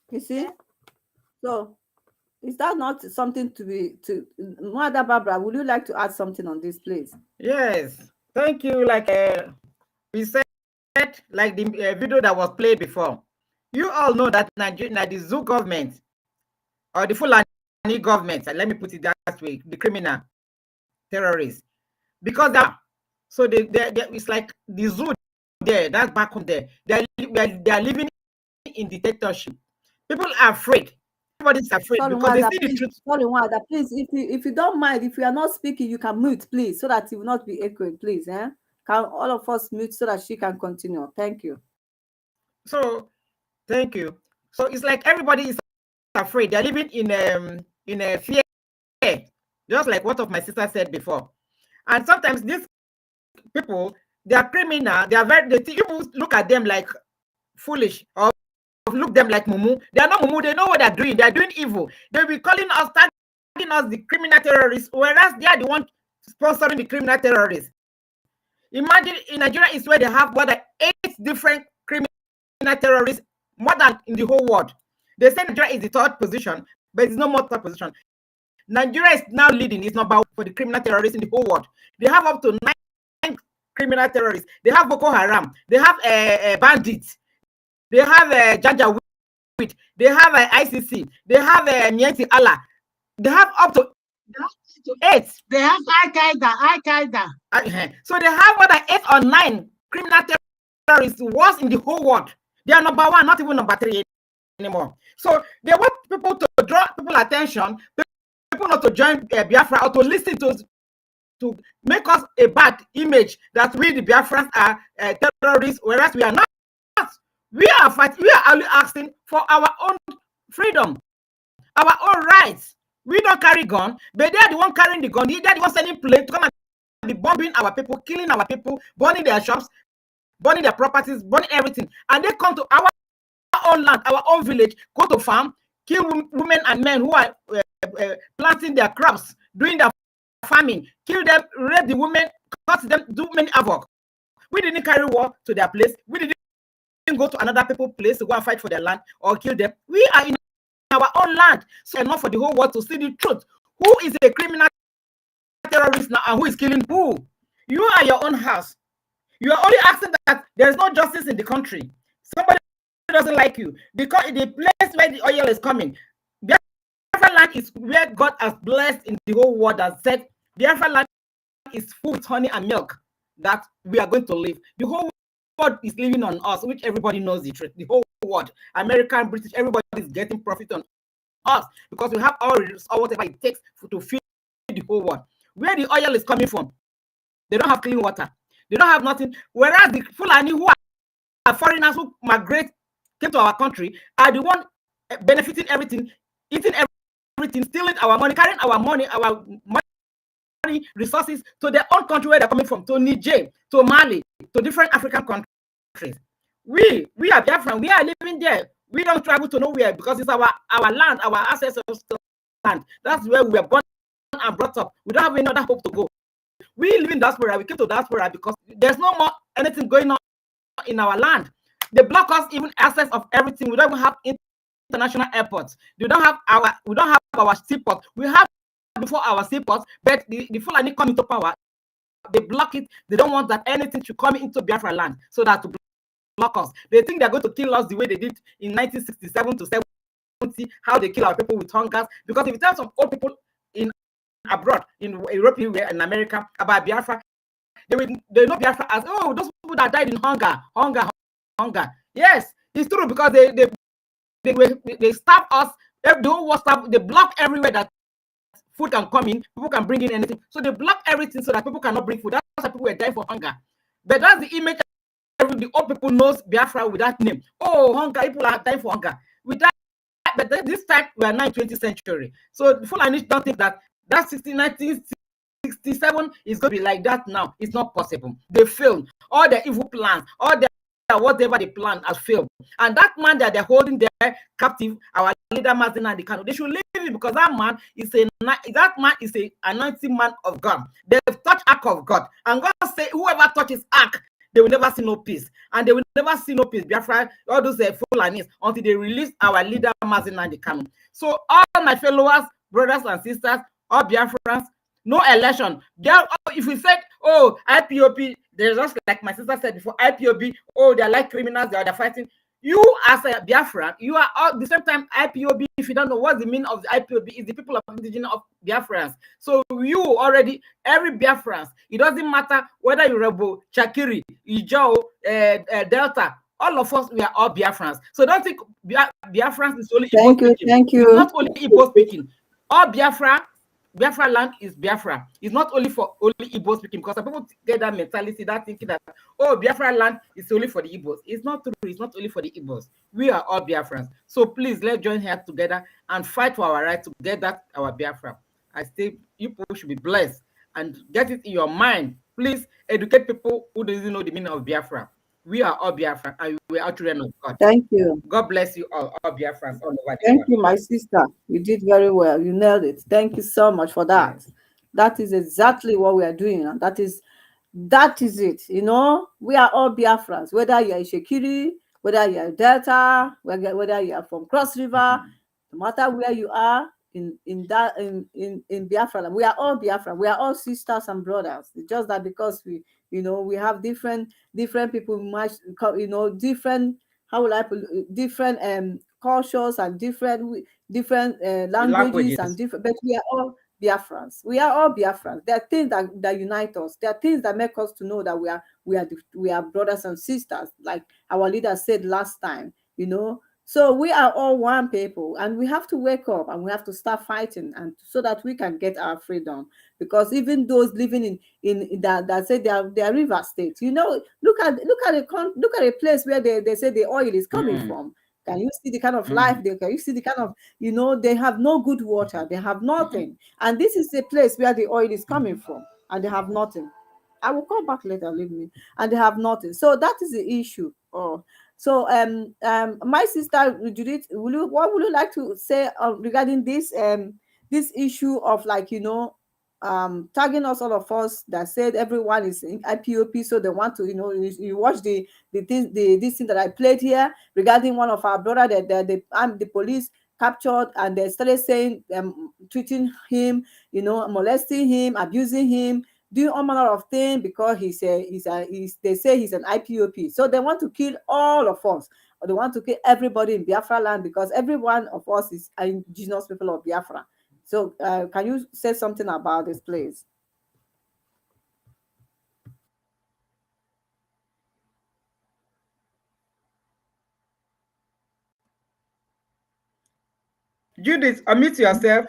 You see? So, is that not something Mother Barbara, would you like to add something on this, please? Yes. Thank you. Like we said, like the video that was played before. You all know that Nigeria, the zoo government or the Fulani government, let me put it that way, the criminal terrorists, because it's like the zoo there, that's back home there. They are living in dictatorship. People are afraid. Everybody's afraid because they see the truth. Sorry, Wanda, please, if you don't mind, if you are not speaking, you can mute, please, so that it will not be echoing, please. Can all of us mute so that she can continue? Thank you. So, thank you. So it's like everybody is afraid. They're living in a fear, just like what of my sister said before. And sometimes these people, they are criminal. People look at them like foolish or look them like mumu. They are not mumu. They know what they're doing. They're doing evil. They'll be calling us, tagging us the criminal terrorists, whereas they are the one sponsoring the criminal terrorists. Imagine in Nigeria is where they have more than 8 different criminal terrorists, more than in the whole world. They say Nigeria is the 3rd position, but it's no more 3rd position. Nigeria is now leading. It's number 1 for the criminal terrorists in the whole world. They have up to 9 criminal terrorists. They have Boko Haram. They have bandits. they have a Janja with, they have a ICC, they have a Nieti Allah, they have up to 8. They have Al-Qaeda. So they have more than 8 or 9 criminal terrorists worse in the whole world. They are number 1, not even number 3 anymore. So they want people to draw people's attention, people not to join Biafra or to listen to make us a bad image that we the Biafrans are terrorists, whereas we are not. We are fighting. We are only asking for our own freedom, our own rights. We don't carry gun, but they are the one carrying the gun. They are the one sending planes to come and be bombing our people, killing our people, burning their shops, burning their properties, burning everything. And they come to our own land, our own village, go to farm, kill women and men who are planting their crops, doing their farming, kill them, rape the women, cut them, do many havoc. We didn't carry war to their place. We didn't go to another people's place to go and fight for their land or kill them. We are in our own land. So enough for the whole world to see the truth. Who is a criminal terrorist now and who is killing who? You are your own house. You are only asking that there is no justice in the country. Somebody doesn't like you because the place where the oil is coming, Biafra land is where God has blessed in the whole world, has said Biafra land is full with honey and milk that we are going to live. The whole world is living on us, which everybody knows the truth. The whole world, American, British, everybody is getting profit on us because we have all or whatever it takes to feed the whole world. Where the oil is coming from, they don't have clean water. They don't have nothing. Whereas the Fulani who are foreigners who migrate, came to our country, are the one benefiting everything, eating everything, stealing our money, carrying our money resources to their own country where they're coming from, to Niger, to Mali, to different African countries. We are Biafran. We are living there. We don't travel to nowhere because it's our land, our ancestors' land. That's where we were born and brought up. We don't have any other hope to go. We live in diaspora. We came to diaspora because there's no more anything going on in our land. They block us even access of everything. We don't even have international airports. We don't have our seaports. We have before our seaports, but the Fulani come into power. They block it. They don't want that anything should come into Biafra land so that to block us. They think they're going to kill us the way they did in 1967 to 70, how they kill our people with hunger. Because if you tell some old people in abroad, in Europe, in America, about Biafra, they know Biafra as, oh, those people that died in hunger. Yes, it's true because they starve us. They don't stop. They block everywhere that food can come in. People can bring in anything. So they block everything so that people cannot bring food. That's why people were dying for hunger. But that's the image the old people knows Biafra with that name. Oh, hunger, people are dying for hunger. With that, but this time we are now in 20th century. So the Fulani don't think that 1967 is going to be like that now. It's not possible. They failed. All their evil plans, all their whatever they planned has failed. And that man that they're holding there captive, our leader Mazin and the Kano, they should leave him because that man is an anointed man of God. They've touched ark of God. And God say, whoever touches ark, they will never see no peace. And they will never see no peace. Biafra, all those Fulanis, until they release our leader Mazin and the Kano. So all my followers, brothers and sisters, all Biafrans, no election. If we said, oh, IPOB, they're just like my sister said before, IPOB, oh, they're like criminals, they're fighting. You as a Biafran, you are all the same time IPOB. If you don't know what the meaning of the IPOB is, the people of indigenous of Biafrans. So you already, every Biafrans, it doesn't matter whether you're Rebo, Chakiri, Ijo, Delta, all of us, we are all Biafrans. So don't think Biafrans is only Igbo speaking. Thank you. It's not only Igbo speaking. All Biafra land is Biafra. It's not only for only Igbo speaking, because some people get that mentality, that thinking that, oh, Biafra land is only for the Igbos. It's not true. It's not only for the Igbos. We are all Biafrans. So please, let's join hands together and fight for our right to get that our Biafra. I say you people should be blessed and get it in your mind. Please educate people who doesn't know the meaning of Biafra. We are all Biafra and we are children of God. Thank you. God bless you all Biafrans all over the Thank world. you, my sister. You did very well. You nailed it. Thank you so much for that. Yes. That is exactly what we are doing. And that is it. You know, we are all Biafrans, whether you're a Shekiri, whether you're a Delta, whether you are from Cross River, no matter where you are in Biafra, we are all Biafra. We are all sisters and brothers. It's just that because we have different people, different how will I put different cultures and different languages and different, but we are all Biafrans. We are all Biafrans. There are things that unite us. There are things that make us to know that we are brothers and sisters, like our leader said last time, you know. So we are all one people, and we have to wake up and we have to start fighting, and so that we can get our freedom. Because even those living in that say they are river states, you know, look at a place where they say the oil is coming from. Can you see the kind of life they can you see the kind of, you know, they have no good water, they have nothing. And this is a place where the oil is coming from, and they have nothing. I will come back later, leave me. And they have nothing. So that is the issue. Oh, so my sister Judith, what would you like to say regarding this issue of, like, you know, tagging us, all of us that said everyone is in IPOP, so they want to, you know, you watch this thing that I played here regarding one of our brother that the police captured, and they started saying treating him, you know, molesting him, abusing him, doing all manner of things, because they say he's an IPOP. So they want to kill all of us, or they want to kill everybody in Biafra land, because every one of us is indigenous people of Biafra. So can you say something about this, please? Judith, unmute yourself.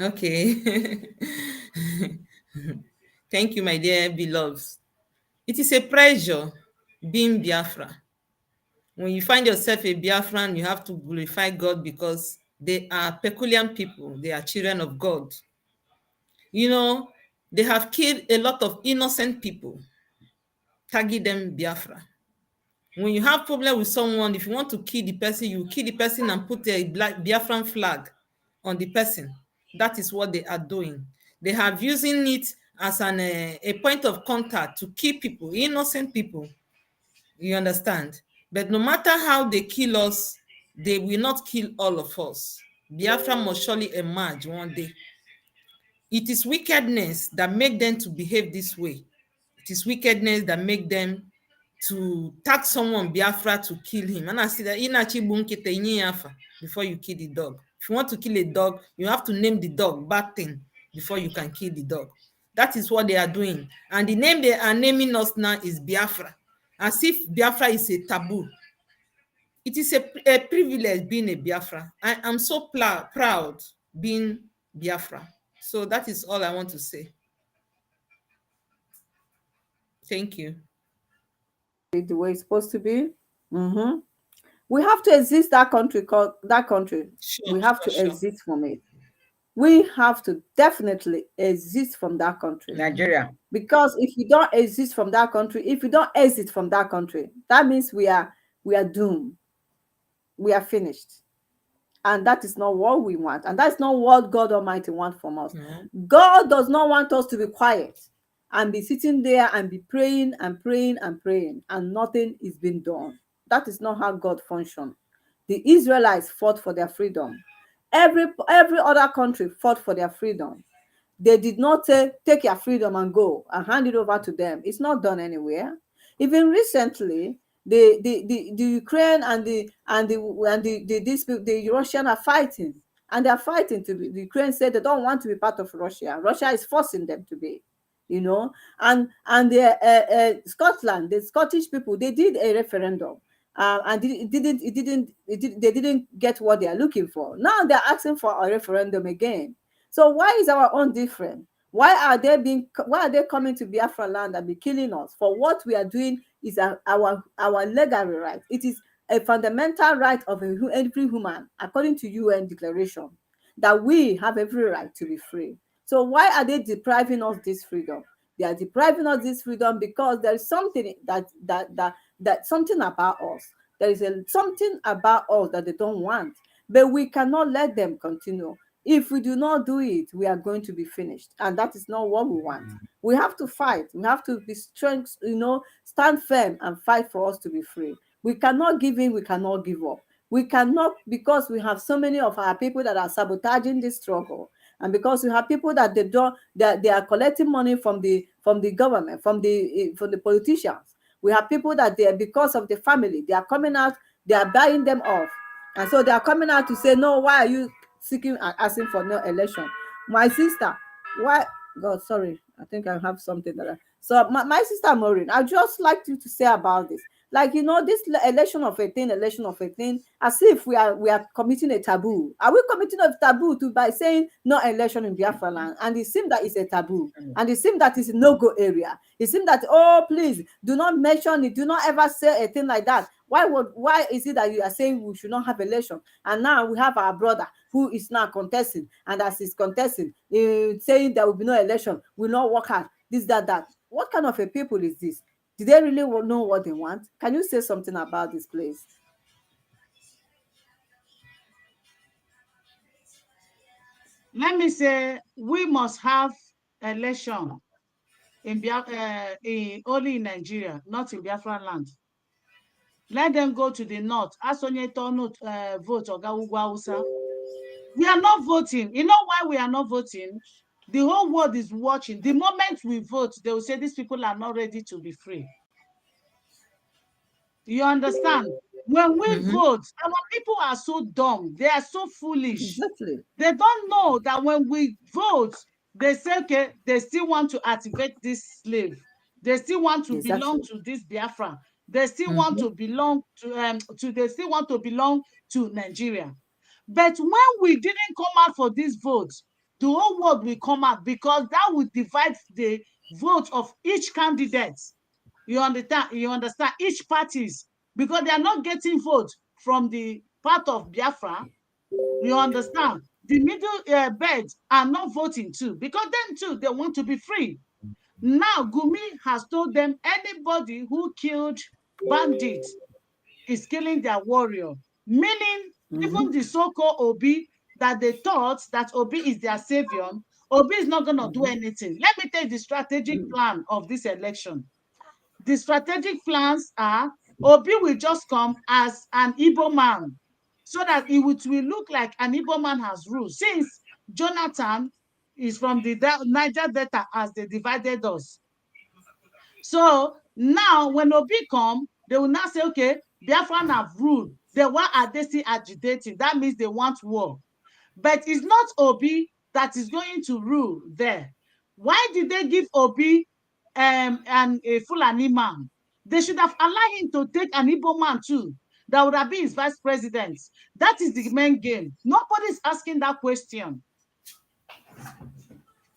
Okay. Thank you, my dear beloveds. It is a pleasure being Biafra. When you find yourself a Biafran, you have to glorify God, because they are peculiar people. They are children of God. You know, they have killed a lot of innocent people, tagging them Biafra. When you have problem with someone, if you want to kill the person, you kill the person and put a black Biafran flag on the person. That is what they are doing. They have using it as a point of contact to kill people, innocent people. You understand? But no matter how they kill us, they will not kill all of us. Biafra must surely emerge one day. It is wickedness that make them to behave this way. It is wickedness that make them to tag someone Biafra to kill him. And I see that before you kill the dog. If you want to kill a dog, you have to name the dog bad thing before you can kill the dog. That is what they are doing. And the name they are naming us now is Biafra, as if Biafra is a taboo. It is a privilege being a Biafra. I am so proud being Biafra. So that is all I want to say. Thank you. The way it's supposed to be. We have to exist that country. Sure, We have to sure. exist from it. We have to definitely exist from that country. Nigeria. Because if you don't exist from that country, if you don't exit from that country, that means we are doomed. We are finished. And that is not what we want. And that's not what God Almighty wants from us. God does not want us to be quiet and be sitting there and be praying and praying and praying, and nothing is being done. That is not how God functions. The Israelites fought for their freedom. Every other country fought for their freedom. They did not take your freedom and go and hand it over to them. It's not done anywhere. Even recently, the Ukraine and the Russian are fighting, and they are fighting to be. The Ukraine said they don't want to be part of Russia. Russia is forcing them to be, you know. And the Scotland, the Scottish people, they did a referendum. And they didn't get what they are looking for. Now they're asking for a referendum again. So why is our own different? Why are they coming to Biafra land and be killing us for what we are doing? Is our legal right. It is a fundamental right of every human, according to UN declaration, that we have every right to be free. So why are they depriving us this freedom? They are depriving us this freedom because there is something that something about us. There is something about us that they don't want, but we cannot let them continue. If we do not do it, we are going to be finished, and that is not what we want. We have to fight. We have to be strong, stand firm and fight for us to be free. We cannot give in. We cannot give up. We cannot, because we have so many of our people that are sabotaging this struggle, and because we have people that they are collecting money from the government, from the politicians. We have people that because of the family, they are coming out They are buying them off. And so they are coming out to say, no, why are you seeking and asking for no election? My sister, why? God, sorry, I think I have something that so my sister Maureen, I just like you to say about this. Like, this election of a thing, as if we are committing a taboo. Are we committing a taboo by saying no election in Biafra land? And it seems that it's a taboo. And it seems that it's a no-go area. It seems that, oh, please, do not mention it. Do not ever say a thing like that. Why is it that you are saying we should not have election? And now we have our brother who is now contesting, and as he's contesting, saying there will be no election, will not work hard, this, that. What kind of a people is this? Do they really know what they want? Can you say something about this, please? Let me say, we must have election only in Nigeria, not in Biafra land. Let them go to the north. Asonye Tono vote Oga Hausa. We are not voting. You know why we are not voting? The whole world is watching. The moment we vote, they will say these people are not ready to be free. You understand? When we vote, our people are so dumb. They are so foolish. Exactly. They don't know that when we vote, they say, okay, they still want to activate this slave. They still want to belong to this Biafra. They still want to belong they still want to belong to Nigeria. But when we didn't come out for this vote, the whole world will come out, because that will divide the vote of each candidate. You understand? Each parties, because they are not getting vote from the part of Biafra. You understand? The middle beds are not voting too, because them too, they want to be free. Now, Gumi has told them anybody who killed bandits is killing their warrior. Meaning, even the so-called Obi, that they thought that Obi is their savior, Obi is not going to do anything. Let me tell you the strategic plan of this election. The strategic plans are, Obi will just come as an Igbo man, so that it will look like an Igbo man has ruled, since Jonathan is from the Niger Delta, as they divided us. So now when Obi come, they will now say, okay, Biafran have ruled. Then why are they still agitating? That means they want war. But it's not Obi that is going to rule there. Why did they give Obi a Fulani man? They should have allowed him to take an Igbo man too. That would have been his vice president. That is the main game. Nobody is asking that question.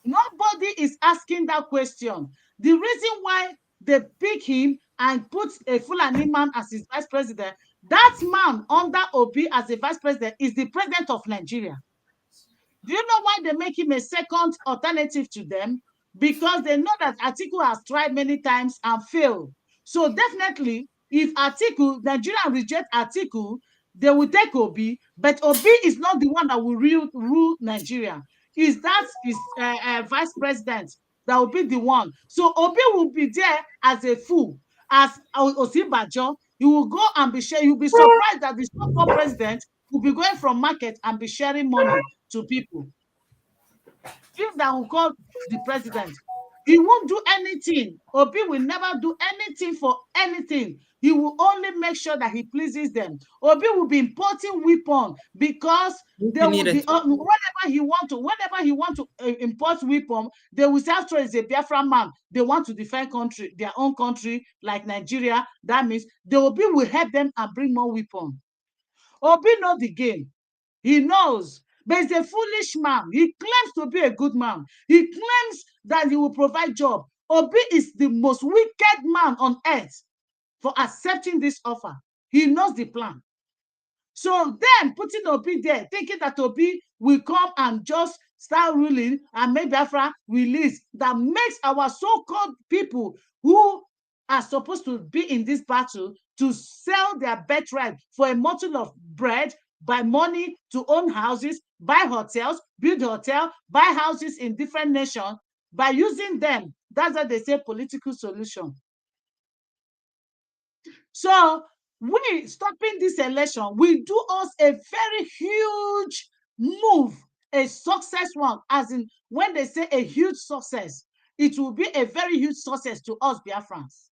Nobody is asking that question. The reason why they pick him and put a Fulani man as his vice president, that man under Obi as a vice president is the president of Nigeria. Do you know why they make him a second alternative to them? Because they know that Atiku has tried many times and failed. So definitely, if Nigeria reject Atiku, they will take Obi, but Obi is not the one that will rule Nigeria. Is that vice president that will be the one. So Obi will be there as a fool, as Osinbajo. He will go and be sharing. You'll be surprised that the so-called president will be going from market and be sharing money to people. If that will call the president, he won't do anything. Obi will never do anything for anything. He will only make sure that he pleases them. Obi will be importing weapons, because they will be whenever he want to import weapon, they will say after is a Biafra man. They want to defend country, their own country, like Nigeria. That means the Obi will help them and bring more weapons. Obi knows the game. He knows. But he's a foolish man. He claims to be a good man. He claims that he will provide job. Obi is the most wicked man on earth for accepting this offer. He knows the plan. So then putting Obi there, thinking that Obi will come and just start ruling and make Biafra release, that makes our so-called people who are supposed to be in this battle to sell their birthright for a morsel of bread, buy money to own houses, buy hotels, build hotel, buy houses in different nations, by using them. That's what they say, political solution. So we stopping this election will do us a very huge move, a success one, as in when they say a huge success, it will be a very huge success to us Biafrans.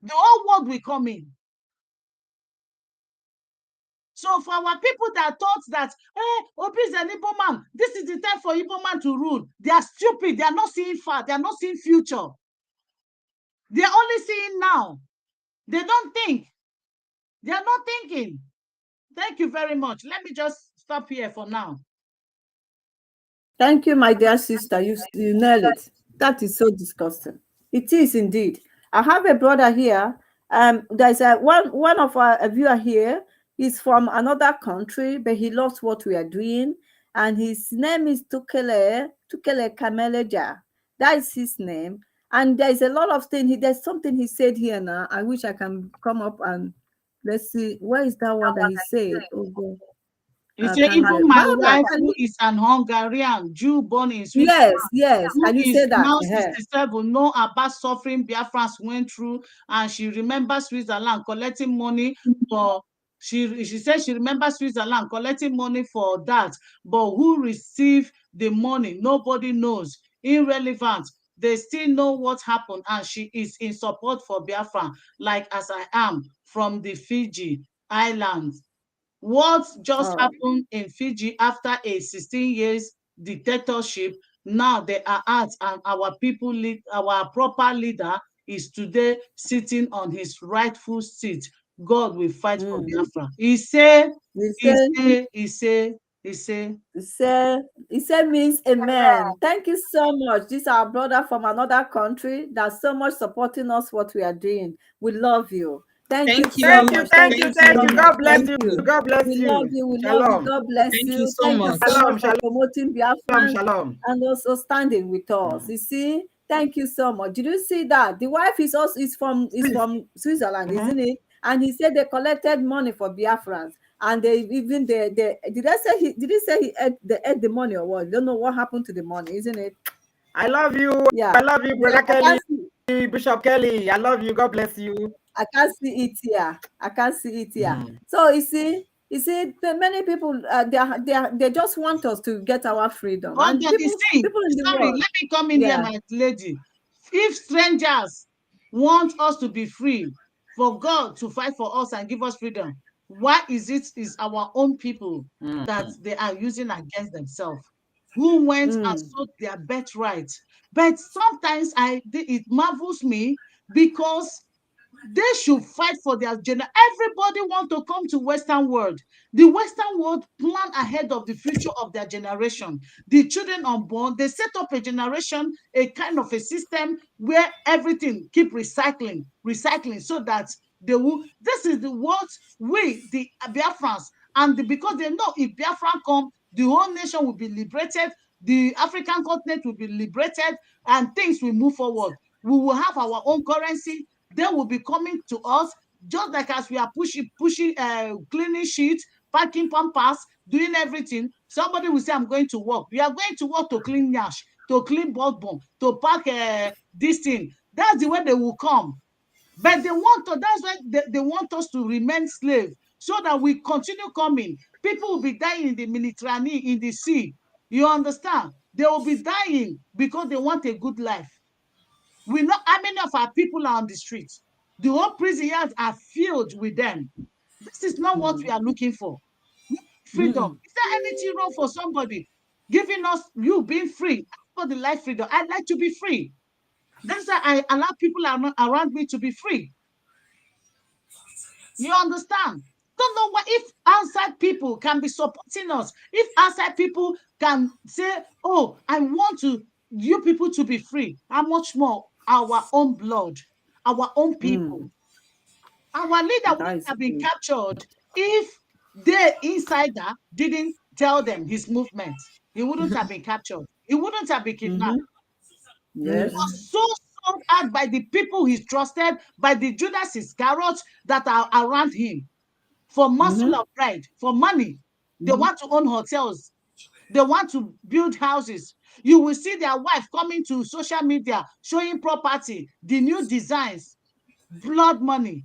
The whole world will come in. So for our people that thought that, Obi is an Igbo man, this is the time for Igbo man to rule. They are stupid. They are not seeing far. They are not seeing future. They are only seeing now. They don't think. They are not thinking. Thank you very much. Let me just stop here for now. Thank you, my dear sister. You nailed it. That is so disgusting. It is indeed. I have a brother here. There's one of our viewer here. He's from another country, but he loves what we are doing, and his name is Tukele Kameleja. That is his name. And there's a lot of things. There's something he said here now. I wish I can come up and let's see. Where is that one that he said? Oh God. You say, even my wife, who is an Hungarian Jew born in Switzerland, yes, can you say that? Now 67, know about suffering Biafrans went through, and she remembers Switzerland collecting money for. She said she remembers Switzerland collecting money for that, but who received the money? Nobody knows. Irrelevant. They still know what happened, and she is in support for Biafra, like as I am from the Fiji Islands. What just happened in Fiji after a 16 years dictatorship? Now they are out, and our people, our proper leader is today sitting on his rightful seat. God will fight for Biafra. He said means amen. Thank you so much. This is our brother from another country that's so much supporting us, what we are doing. We love you. Thank you so much. Thank you. God bless you. God bless you. We love you. We love you. God bless you. Thank you so much for promoting Biafra and also standing with us. You see, thank you so much. Did you see that the wife is also from Switzerland, isn't it? And he said they collected money for Biafrans, and they even did he say they ate the money or what? Don't know what happened to the money, isn't it? I love you. Yeah, I love you, Brother Kelly, Bishop Kelly. I love you. God bless you. I can't see it here. So you see, many people they just want us to get our freedom. But and people in the world, let me come in here, my lady. If strangers want us to be free, for God to fight for us and give us freedom, why is our own people that they are using against themselves, who went and sought their birthright? But sometimes it marvels me, because they should fight for their gender. Everybody want to come to Western world. The Western world plan ahead of the future of their generation. The children unborn, they set up a generation, a kind of a system where everything keep recycling, so that they will. This is what we, the Biafrans, and because they know if Biafra come, the whole nation will be liberated, the African continent will be liberated, and things will move forward. We will have our own currency. They will be coming to us, just like as we are pushing, cleaning sheets, packing pampers, doing everything. Somebody will say, I'm going to work. We are going to work to clean yash, to clean bottom, to pack this thing. That's the way they will come. But that's why they want us to remain slaves, so that we continue coming. People will be dying in the Mediterranean, in the sea. You understand? They will be dying because they want a good life. We know how many of our people are on the streets. The whole prison yards are filled with them. This is not what we are looking for. Freedom. Is there anything wrong for somebody giving us, you being free? For the life freedom, I'd like to be free. That's why I allow people around me to be free. You understand? Don't know what if outside people can be supporting us. If outside people can say, oh, I want you people to be free. How much more our own blood, our own people. Our leader wouldn't have been captured if the insider didn't tell them his movement. He wouldn't have been captured. He wouldn't have been kidnapped. Yes. He was so sought out by the people he trusted, by the Judas Iscariot that are around him, for muscle of pride, for money. They want to own hotels. They want to build houses. You will see their wife coming to social media, showing property, the new designs. Blood money.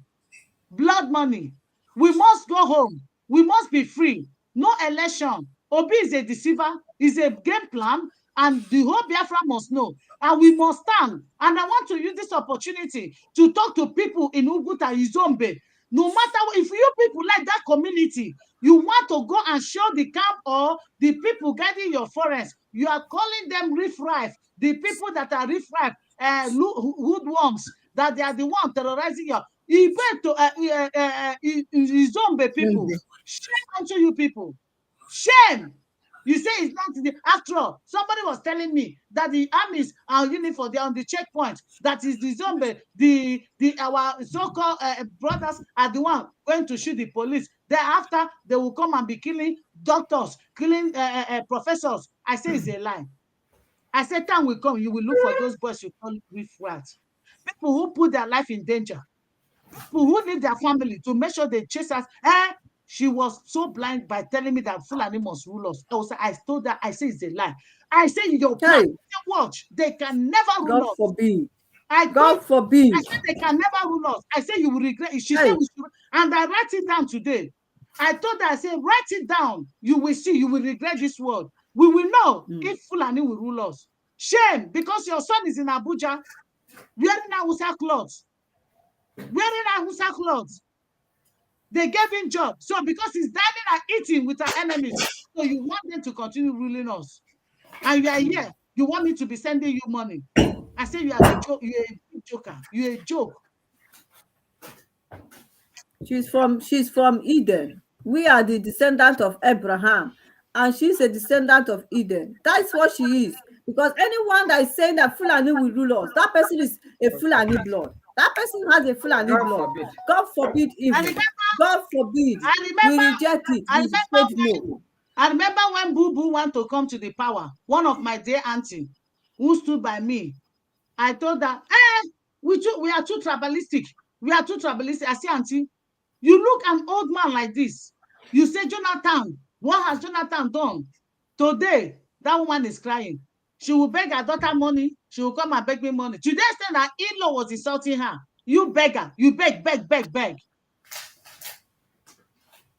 Blood money. We must go home. We must be free. No election. Obi is a deceiver, is a game plan, and the whole Biafra must know. And we must stand. And I want to use this opportunity to talk to people in Uguta Izombe. No matter what, if you people like that community, you want to go and show the camp or the people guarding your forest, you are calling them riffraff, the people that are riffraff, hoodworms, that they are the one terrorizing you. Zombie people. Shame unto you people. Shame. You say it's not the after all. Somebody was telling me that the armies are uniform, they're on the checkpoint. That is the zombie, our so-called brothers are the one going to shoot the police. Thereafter, they will come and be killing doctors, killing professors. I say it's a lie. I said, time will come, you will look for those boys you call riffraff. People who put their life in danger. People who need their family to make sure they chase us. She was so blind by telling me that Fulani must rule us. Also, I told her, I say it's a lie. I say your plan, watch, they can never rule us. God forbid. God forbid. I said they can never rule us. I say you will regret it. She said we should, and I write it down today. I told her, I said, write it down. You will see, you will regret this word. We will know if Fulani will rule us. Shame, because your son is in Abuja wearing Hausa clothes. They gave him job. So because he's dining and eating with our enemies, so you want them to continue ruling us. And you are here. You want me to be sending you money. I say you are a joke. You're a joker. You're a joke. She's from Eden. We are the descendant of Abraham, and she's a descendant of Eden. That's what she is. Because anyone that is saying that Fulani will rule us, that person is a Fulani blood. That person has a Fulani blood. God forbid evil. God forbid. We reject it. I remember when Boo Boo wanted to come to the power. One of my dear auntie who stood by me, I told her, we are too tribalistic. We are too tribalistic. I say, auntie, you look an old man like this. You say, Jonathan, what has Jonathan done? Today, that woman is crying. She will beg her daughter money. She will come and beg me money. Today, her in-law was insulting her. You beggar. You beg.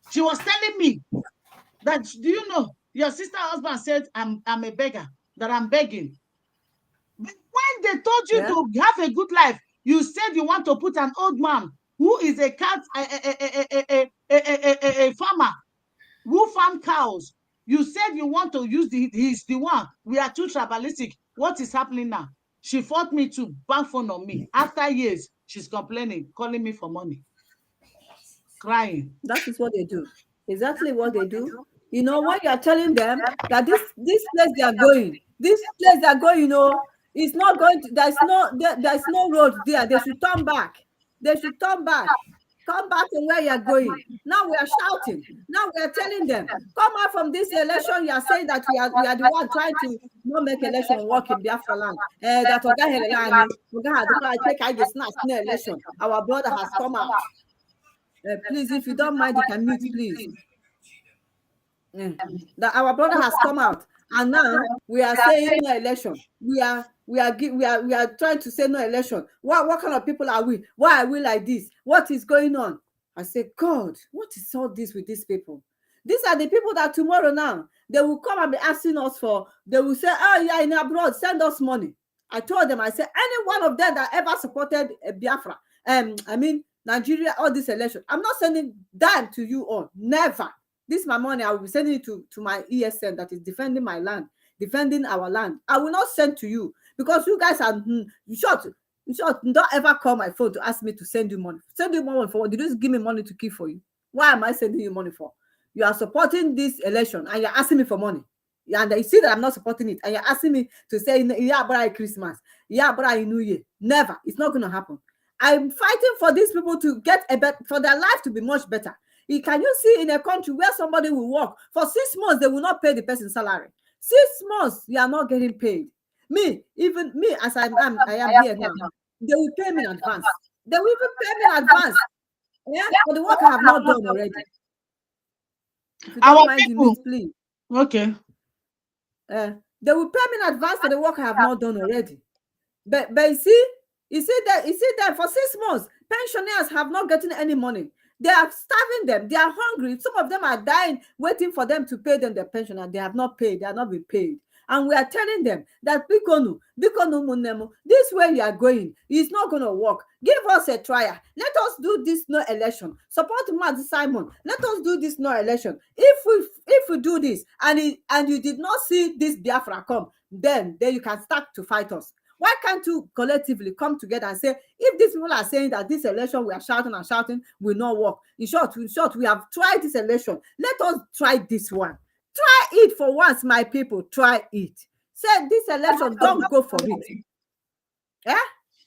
She was telling me that, do you know, your sister husband said, I'm a beggar, that I'm begging. But when they told you to have a good life, you said you want to put an old man who is a farmer, who farm cows. You said you want to use he's the one. We are too tribalistic. What is happening now? She fought me to bank phone on me. After years, she's complaining, calling me for money, crying. That is what they do. Exactly what they do. You know, when you are telling them that this place they are going, you know, it's not going to, there's no road there. They should turn back. Come back from where you're going. Now we are shouting. Now we are telling them, come out from this election. You are saying that we are the one trying to not make election work in Biafra land. That election. Our brother has come out. Please, if you don't mind, you can mute, please. That our brother has come out, and now we are saying no election. We are trying to say no election. What kind of people are we? Why are we like this? What is going on? I say, God, what is all this with these people? These are the people that tomorrow now they will come and be asking us for. They will say, oh yeah, in abroad, send us money. I told them, I said, any one of them that ever supported Biafra, Nigeria, all this election, I'm not sending dime to you all. Never. This is my money. I will be sending it to my ESN that is defending my land, defending our land. I will not send to you because you guys are in short. Don't ever call my phone to ask me to send you money. Send you money for what? Did you just give me money to keep for you? Why am I sending you money for? You are supporting this election and you're asking me for money. And you see that I'm not supporting it. And you're asking me to say, yeah, but Christmas. Yeah, but New Year. Never. It's not going to happen. I'm fighting for these people to get for their life to be much better. Can you see in a country where somebody will work for 6 months, they will not pay the person's salary. 6 months, you are not getting paid. Even me, as I am here now, they will pay me in advance. They will even pay me in advance. Yeah, for the work I have not done already. If you don't mind, you please. Okay. They will pay me in advance for the work I have not done already. But you see that for 6 months, pensioners have not gotten any money. They are starving them. They are hungry. Some of them are dying, waiting for them to pay them their pension, and they have not paid. They have not been paid. And we are telling them that Bikonu, Munemu, this way you are going is not going to work. Give us a trial. Let us do this no election. Support Matt Simon. Let us do this no election. If we do this and you did not see this Biafra come, then you can start to fight us. Why can't you collectively come together and say, if these people are saying that this election we are shouting and shouting will not work? In short, we have tried this election. Let us try this one. Try it for once, my people. Try it. Say this election, don't go for it. Yeah?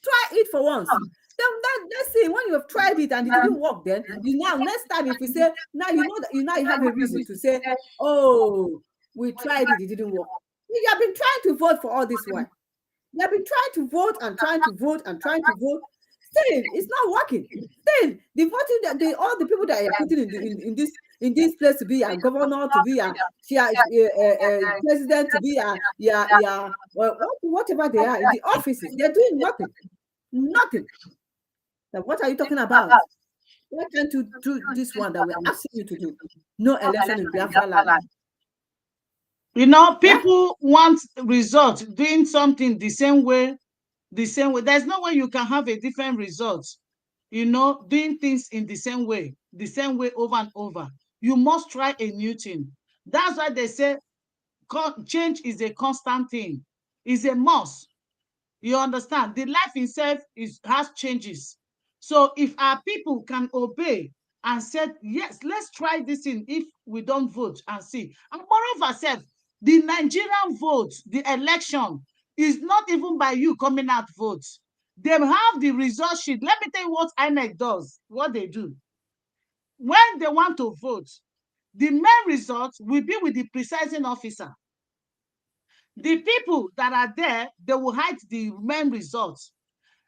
Try it for once. Then let's see, when you have tried it and it didn't work, then next time if we say, now you have a reason to say, oh, we tried it didn't work. You have been trying to vote for all this while. You have been trying to vote and trying to vote and trying to vote. Still, it's not working. Still, the voting all the people that are putting in this place to be a governor, to be a president, to be whatever they are in the offices, they're doing nothing. Nothing. Now, what are you talking about? Why can't you do this one that we're asking you to do? No election in Biafra land. People want results, doing something the same way. There's no way you can have a different result, doing things in the same way over and over. You must try a new thing. That's why they say change is a constant thing. It's a must. You understand? The life itself has changes. So if our people can obey and say, yes, let's try this thing if we don't vote and see. And moreover, the Nigerian vote, the election, is not even by you coming out votes. They have the result sheet. Let me tell you what INEC does, what they do. When they want to vote, the main result will be with the presiding officer. The people that are there, they will hide the main results.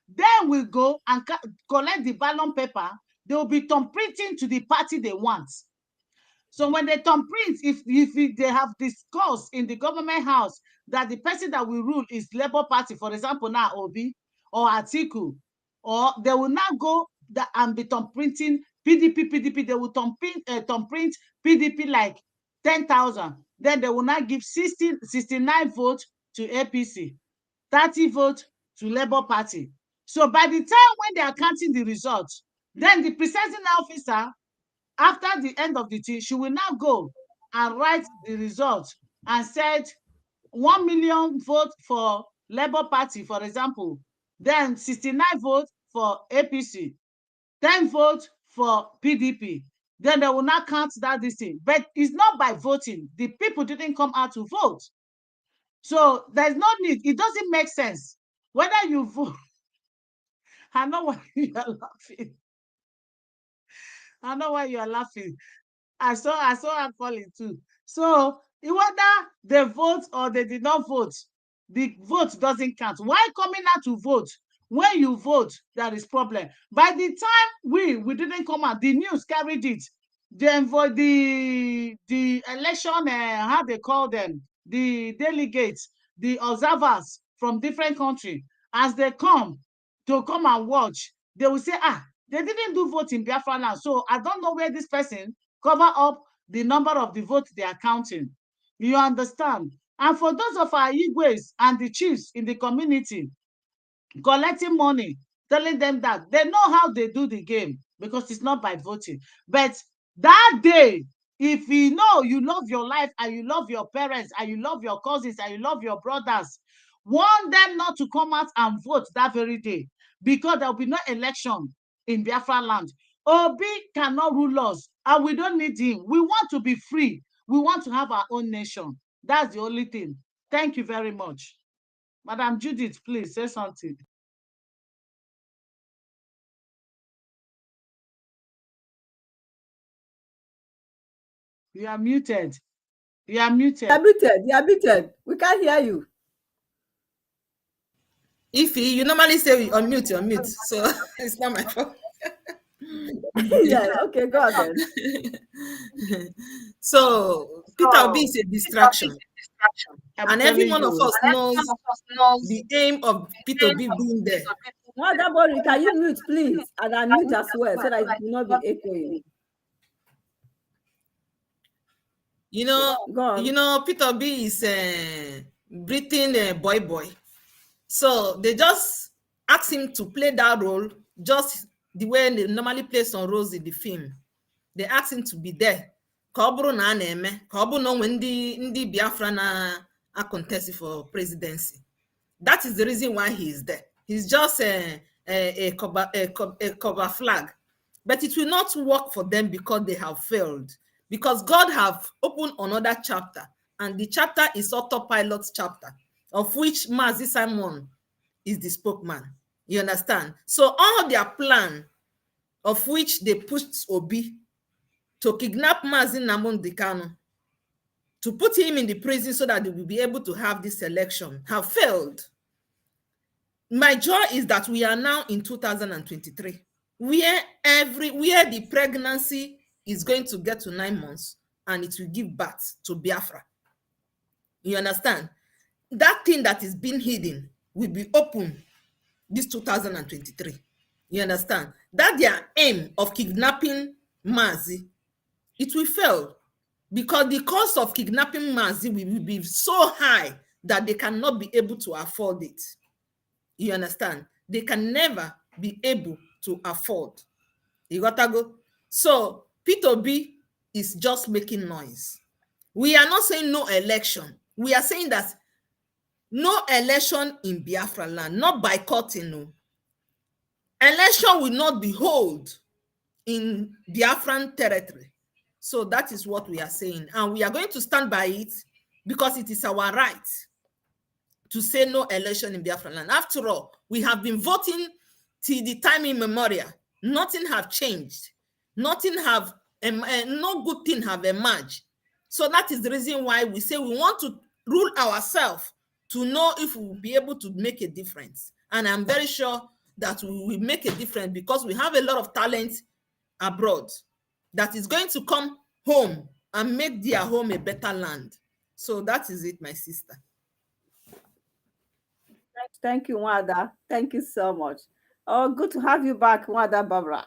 Then we go and collect the ballot paper. They will be thumbprinting to the party they want. So when they thumbprint, if they have discussed in the government house that the person that will rule is Labour Party, for example, now Obi or Atiku, or they will now go and be thumbprinting PDP. They will thumbprint PDP like 10,000. Then they will now give 69 votes to APC, 30 votes to Labour Party. So by the time when they are counting the results, then the presiding officer, after the end of the thing, she will now go and write the results and said 1 million votes for Labour Party, for example, then 69 votes for APC, 10 votes for PDP. Then they will not count that this thing. But it's not by voting. The people didn't come out to vote. So there's no need. It doesn't make sense. Whether you vote, I know why you are laughing. I know why you are laughing. I saw her calling too. So whether they vote or they did not vote, the vote doesn't count. Why coming out to vote? When you vote, there is problem. By the time we didn't come out, the news carried it. Then for the election, how they call them, the delegates, the observers from different countries, as they come and watch, they will say, they didn't do vote in Biafra land, so I don't know where this person cover up the number of the votes they are counting. You understand? And for those of our Igwes and the chiefs in the community collecting money, telling them that they know how they do the game because it's not by voting. But that day, if you know you love your life and you love your parents and you love your cousins and you love your brothers, want them not to come out and vote that very day, because there will be no election in Biafra land. Obi cannot rule us, and we don't need him. We want to be free. We want to have our own nation. That's the only thing. Thank you very much. Madam Judith, please say something. You are muted. You are muted. You are muted. We can't hear you. Ify, you normally say we unmute, so it's not my fault. Yeah, okay, go ahead. So Peter Obi is a distraction. And every one of us knows the aim of Peter Obi being there. Mother Bori, can you mute, please? And unmute as well, so that it will not be echoing. You know, Peter Obi is breathing boy. So they just asked him to play that role just the way they normally play some roles in the film. They asked him to be there. Ka ọ bụrụ na a na-eme ka ọ bụrụ na onwe ndị Biafra na contest for presidency. That is the reason why he is there. He's just a cover flag. But it will not work for them because they have failed. Because God have opened another chapter, and the chapter is autopilot chapter, of which Mazi Simon is the spokesman. You understand? So all their plan, of which they pushed Obi to kidnap Mazi Nnamdi Kanu, to put him in the prison so that they will be able to have this election, have failed. My joy is that we are now in 2023, where the pregnancy is going to get to 9 months and it will give birth to Biafra. You understand? That thing that is being hidden will be open this 2023. You understand? That their aim of kidnapping Mazi, it will fail because the cost of kidnapping Mazi will be so high that they cannot be able to afford it. You understand? They can never be able to afford. You got to go. So P2B is just making noise. We are not saying no election. We are saying that no election in Biafra land, not boycotting. No. Election will not be held in Biafran territory. So that is what we are saying. And we are going to stand by it because it is our right to say no election in Biafra land. After all, we have been voting till the time immemorial. Nothing have changed. Nothing have, no good thing have emerged. So that is the reason why we say we want to rule ourselves to know if we will be able to make a difference. And I'm very sure that we will make a difference because we have a lot of talent abroad that is going to come home and make their home a better land. So that is it, my sister. Thank you, Wanda. Thank you so much. Oh, good to have you back, Wanda Barbara.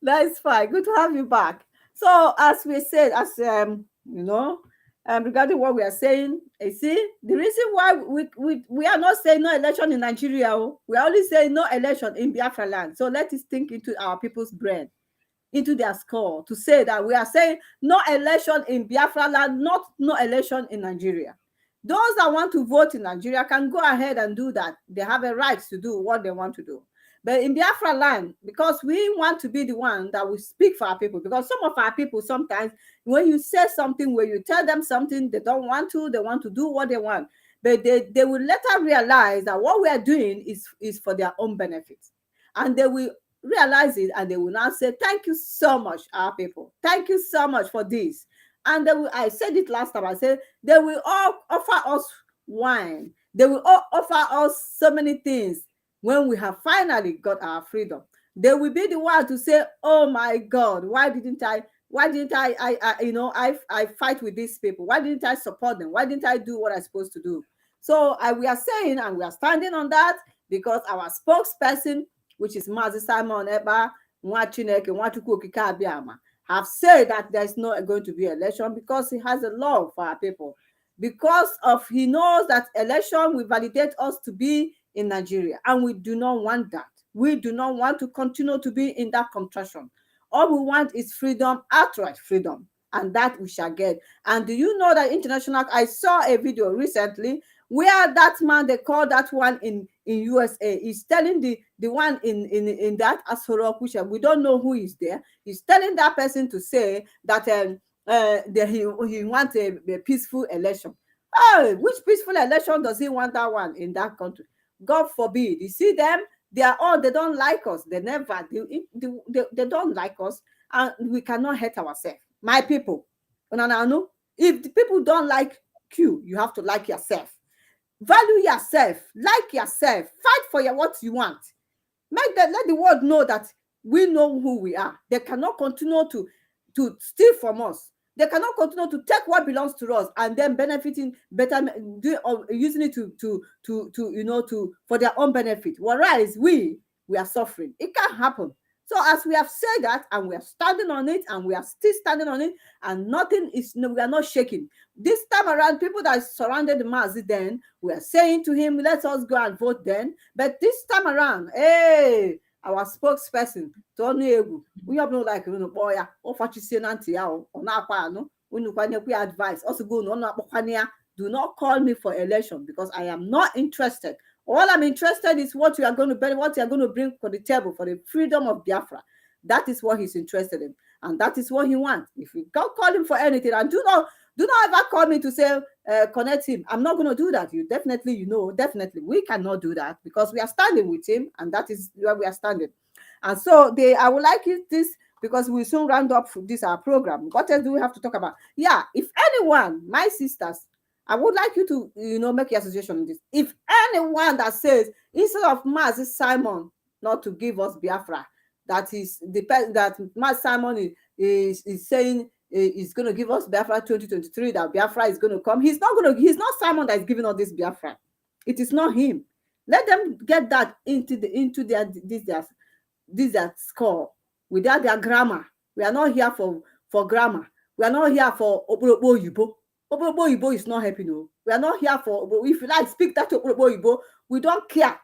That's fine. Good to have you back. So, as we said, regarding what we are saying, you see, the reason why we are not saying no election in Nigeria, we are only saying no election in Biafra land. So let us think into our people's brain, into their skull, to say that we are saying no election in Biafra land, not no election in Nigeria. Those that want to vote in Nigeria can go ahead and do that. They have a right to do what they want to do. But in Biafra land, because we want to be the one that will speak for our people, because some of our people sometimes, when you say something, when you tell them something, they don't want to, they want to do what they want. But they will later realize that what we are doing is for their own benefit. And they will realize it and they will now say, thank you so much, our people. Thank you so much for this. And they will, I said it last time, I said, they will all offer us wine. They will all offer us so many things. When we have finally got our freedom, they will be the one to say, oh my God, why didn't I fight with these people? Why didn't I support them? Why didn't I do what I'm supposed to do? So we are saying, and we are standing on that, because our spokesperson, which is Mazi Simon Eba, have said that there's not going to be election because he has a love for our people. Because he knows that election will validate us to be in Nigeria, and we do not want that. We do not want to continue to be in that contraction. All we want is freedom, outright freedom, and that we shall get. And do you know that I saw a video recently where that man, they call that one in USA, is telling the one in that Asorok, which we don't know who is there, he's telling that person to say that he wants a peaceful election. Oh, which peaceful election does he want that one in that country? God forbid. You see them, they don't like us. They don't like us, and we cannot hate ourselves. My people, if the people don't like you, you have to like yourself. Value yourself, like yourself, fight for what you want. Let the world know that we know who we are. They cannot continue to steal from us. They cannot continue to take what belongs to us and then benefiting better, using it for their own benefit. Whereas we are suffering. It can't happen. So as we have said that, and we are standing on it, and we are still standing on it, and nothing is, we are not shaking. This time around, people that surrounded the Mazi then, we are saying to him, let us go and vote then. But this time around, hey, our spokesperson, Tony Egu, we have no like, boy, or Fachisin Antia, or Napano, we advice. Also go no, do not call me for election, because I am not interested. All I'm interested is what you are going to what you are going to bring for the table for the freedom of Biafra. That is what he's interested in, and that is what he wants. If you can't call him for anything, and do not ever call me to say connect him. I'm not going to do that. You definitely, definitely we cannot do that, because we are standing with him, and that is where we are standing. And so I would like this, because we soon round up this our program. What else do we have to talk about? Yeah, if anyone, my sisters, I would like you to, make your association on this. If anyone that says, instead of Mazi Simon not to give us Biafra, that Mazi Simon is saying is going to give us Biafra 2023, that Biafra is going to come. He's not Simon that is giving us this Biafra. It is not him. Let them get that into their score, without their grammar. We are not here for grammar. We are not here for Obobo Yibo. Obobo Yibo is not helping you. We are not here for, if you like, speak that to Obobo Yibo. We don't care.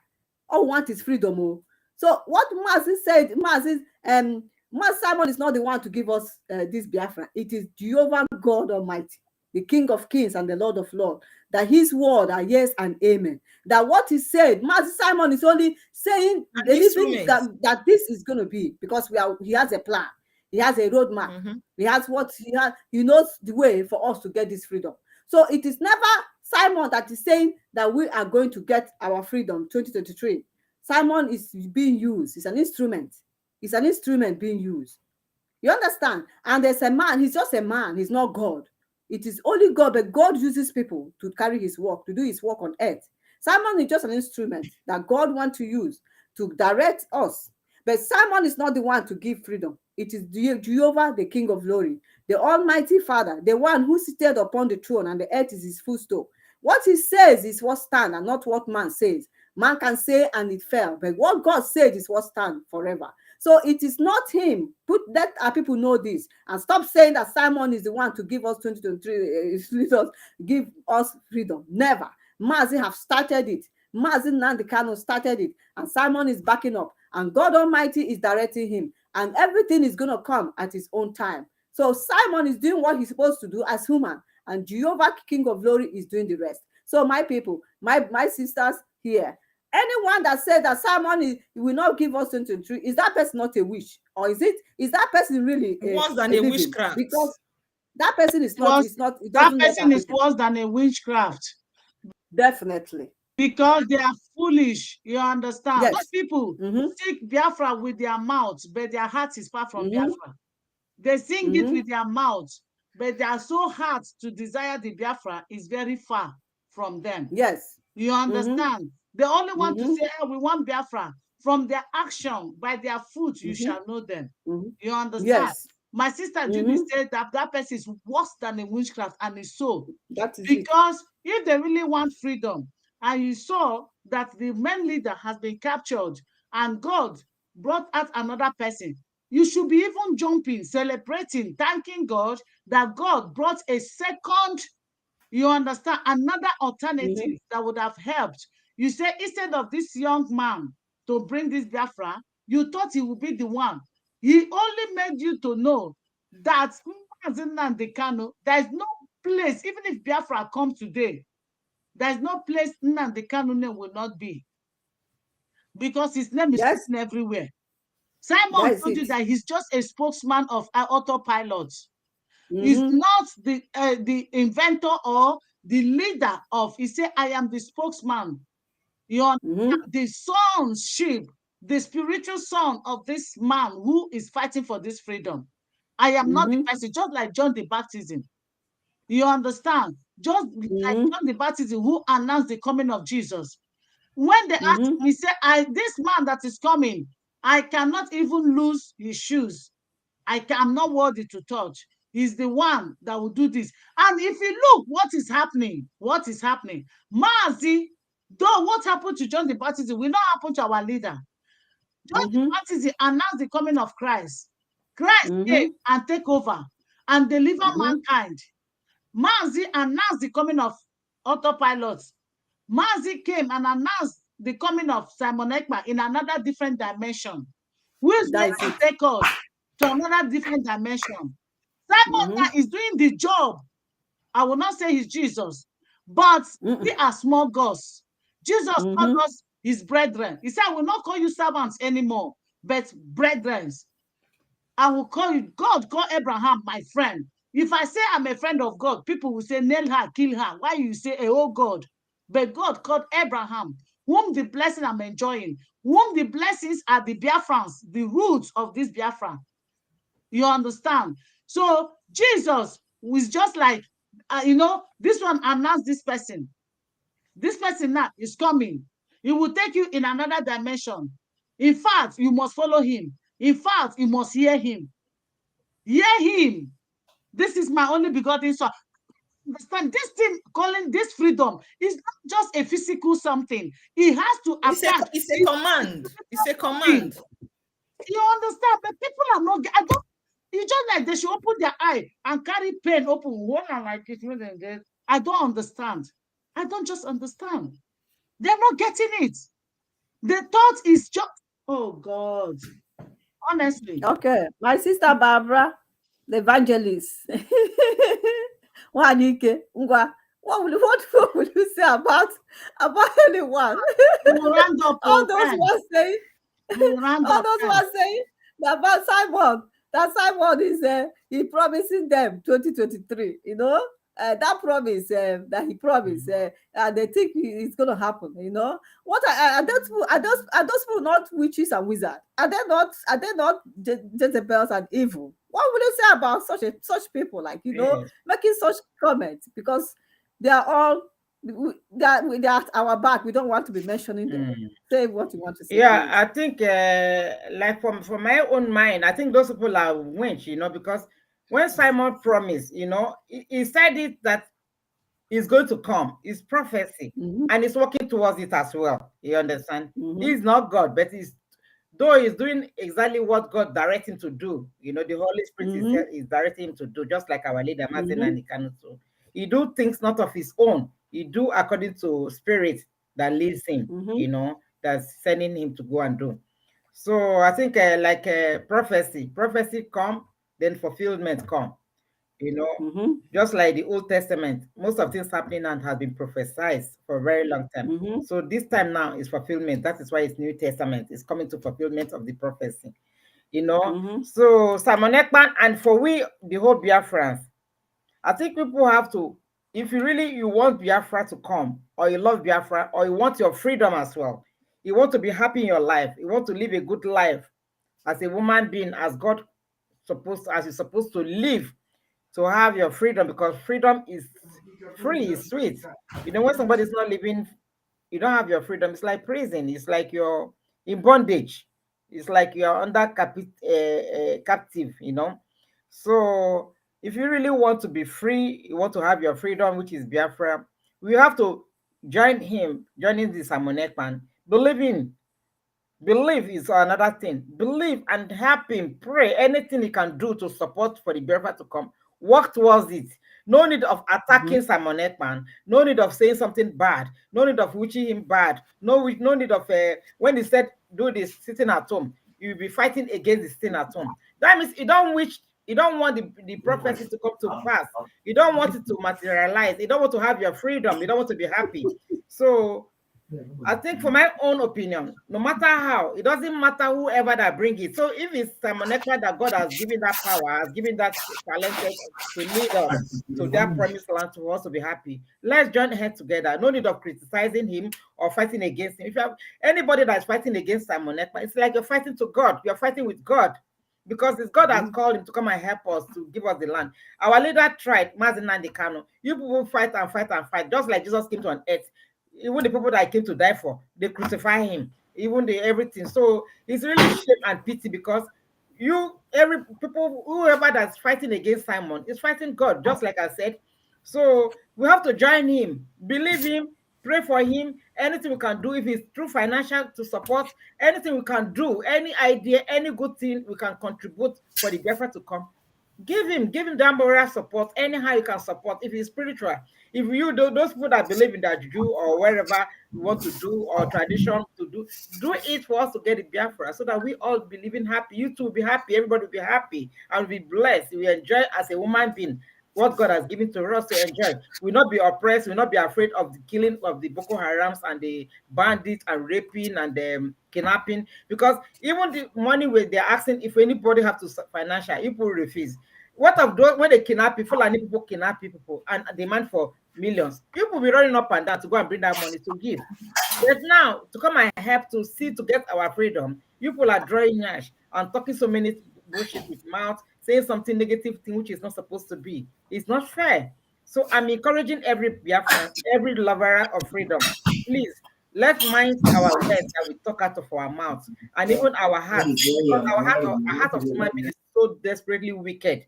All we want is freedom. So what Mazi said, Mazi Simon is not the one to give us this Biafra. It is Jehovah God Almighty, the King of Kings and the Lord of Lords, that his word are yes and amen. That what he said, Mazi Simon is only saying, believing that this is going to be, because he has a plan. He has a roadmap. Mm-hmm. He has what he has. He knows the way for us to get this freedom. So it is never Simon that is saying that we are going to get our freedom 2023. Simon is being used. It's an instrument. It's an instrument being used. You understand? And there's a man. He's just a man. He's not God. It is only God, but God uses people to carry his work, to do his work on earth. Simon is just an instrument that God wants to use to direct us. But Simon is not the one to give freedom. It is Jehovah, the King of Glory, the Almighty Father, the one who seated upon the throne, and the earth is his footstool. What he says is what stands, and not what man says. Man can say and it fell, but what God said is what stands forever. So it is not him. Let our people know this, and stop saying that Simon is the one to give us 2023, give us freedom. Never. Mazi have started it. Mazi Nandekano started it, and Simon is backing up, and God Almighty is directing him, and everything is going to come at his own time. So Simon is doing what he's supposed to do as human, and Jehovah, King of Glory, is doing the rest. So my people, my sisters here, anyone that said that Simon will not give us 2023, is that person not a witch? Or is that person really worse than a witchcraft? Because that person is not, that person is worse than a witchcraft. Definitely. Because they are foolish, you understand? Yes. Those people seek Biafra with their mouths, but their heart is far from Biafra. They sing it with their mouths, but they are so hard to desire the Biafra is very far from them. Yes. You understand? They only want to say, oh, we want Biafra. From their action, by their fruit, you shall know them. You understand? Yes. My sister Judy said that person is worse than a witchcraft, and it's so. That is because if they really want freedom, and you saw that the main leader has been captured and God brought out another person, you should be even jumping, celebrating, thanking God that God brought a second, you understand, another alternative that would have helped. You say instead of this young man to bring this Biafra, you thought he would be the one. He only made you to know that there is no place, even if Biafra comes today, there's no place Nnamdi Kanu name will not be, because his name is written everywhere. Simon told you that he's just a spokesman of autopilot. He's not the inventor or the leader of. He said, "I am the spokesman." You're the sonship, the spiritual son of this man who is fighting for this freedom. I am not the person, just like John the Baptist. You understand? Just like John the Baptist who announced the coming of Jesus. When they asked him, he said, this man that is coming, I cannot even lose his shoes. I'm not worthy to touch. He's the one that will do this. And if you look, what is happening? Mazi, though what happened to John the Baptist will not happen to our leader. John the Baptist announced the coming of Christ. Christ came and take over and deliver mankind. Mazi announced the coming of autopilot. Mazi came and announced the coming of Simon Ekpa in another different dimension, who is going to take us to another different dimension. Simon now is doing the job. I will not say he's Jesus, but we are small gods. Jesus called us his brethren. He said, I will not call you servants anymore, but brethren. I will call you, God call Abraham my friend. If I say I'm a friend of God, people will say, nail her, kill her. Why you say, oh God? But God called Abraham, whom the blessing I'm enjoying, whom the blessings are the Biafrans, the roots of this Biafra. You understand? So Jesus was just like, this one announced this person. This person now is coming. He will take you in another dimension. In fact, you must follow him. In fact, you must hear him. Hear him. This is my only begotten son. Understand, this thing, calling this freedom, is not just a physical something. It has to attach. It's a command. It's a command. You understand? But people are not. It's just like they should open their eye and carry pen open one and like it. I don't understand. I don't just understand. They're not getting it. The thought is just, oh God. Honestly. Okay, my sister Barbara, the evangelist. What will you say about anyone? All those who are saying, about Simon. That Simon is he promising them 2023. You know, that promise that he promised, and they think it's going to happen. You know, what are those people not witches and wizards? Are they not Jezebels and evil? What would you say about such people? Like, making such comments, because they are all. They are our back. We don't want to be mentioning them. Say what you want to say. Yeah, please. I think like from my own mind, I think those people are winch, because when Simon promised, he said it that is going to come. It's prophecy, and he's working towards it as well. You understand? He's not God, but though he's doing exactly what God directs him to do. The Holy Spirit is directing him to do, just like our leader Mazin and Ikanuso. He do things not of his own. He do according to spirit that leads him. That's sending him to go and do. So I think prophecy come, then fulfillment come. Just like the Old Testament, most of things happening and has been prophesied for a very long time. So this time now is fulfillment. That is why it's New Testament. It's coming to fulfillment of the prophecy. So Simon Ekman, and for we, the whole Biafrans, I think people have to, if you want Biafra to come, or you love Biafra, or you want your freedom as well, you want to be happy in your life, you want to live a good life as a woman being, as you're supposed to live, to have your freedom, because freedom is free, is sweet. When somebody's not living, you don't have your freedom. It's like prison. It's like you're in bondage. It's like you're under captive. So if you really want to be free, you want to have your freedom, which is Biafra, we have to joining the Simon Ekman. Believe is another thing. Believe and help him. Pray anything he can do to support for the Biafra to come. Work towards it. No need of attacking Simon Ekman. No need of saying something bad. No need of wishing him bad. No need of when he said do this sitting at home, you'll be fighting against the sitting at home. That means you don't want the prophecy to come to pass. You don't want it to materialize. You don't want to have your freedom. You don't want to be happy. So I think, for my own opinion, no matter how, it doesn't matter whoever that bring it. So if it's Simon Ekpa that God has given that power, has given that talent to lead us to that promised land, to us to be happy, let's join hands together. No need of criticizing him or fighting against him. If you have anybody that's fighting against Simon Ekpa, it's like you're fighting to God. You're fighting with God, because it's God has called him to come and help us, to give us the land. Our leader tried, Mazin and Kano. You people fight and fight and fight, just like Jesus came to an earth. Even the people that came to die for, they crucify him, even everything. So it's really shame and pity, because whoever that's fighting against Simon is fighting God, just like I said. So we have to join him, believe him, Pray for him. Anything we can do, if it's through financial to support, anything we can do, any idea, any good thing we can contribute for the Biafra to come. Give him that moral support. Anyhow you can support. If it's spiritual, if you do those people that believe in that Jew or wherever you want to do or tradition to do it for us to get the Biafra, so that we all be living happy. You too will be happy. Everybody will be happy and be blessed. We enjoy as a woman being what God has given to us to enjoy. We'll not be oppressed. We'll not be afraid of the killing of the Boko Harams and the bandits and raping and kidnapping. Because even the money where they're asking if anybody have to financial, people refuse. What of those when they kidnap people and people kidnap people and demand for millions? People will be running up and down to go and bring that money to give. But now to come and help to see to get our freedom, people are drawing ash and talking so many bullshit with mouth, saying something negative thing which is not supposed to be. It's not fair. So I'm encouraging every Biafran, every lover of freedom, please let's mind our words that we talk out of our mouths and even our hearts, because our heart of human being is so desperately wicked.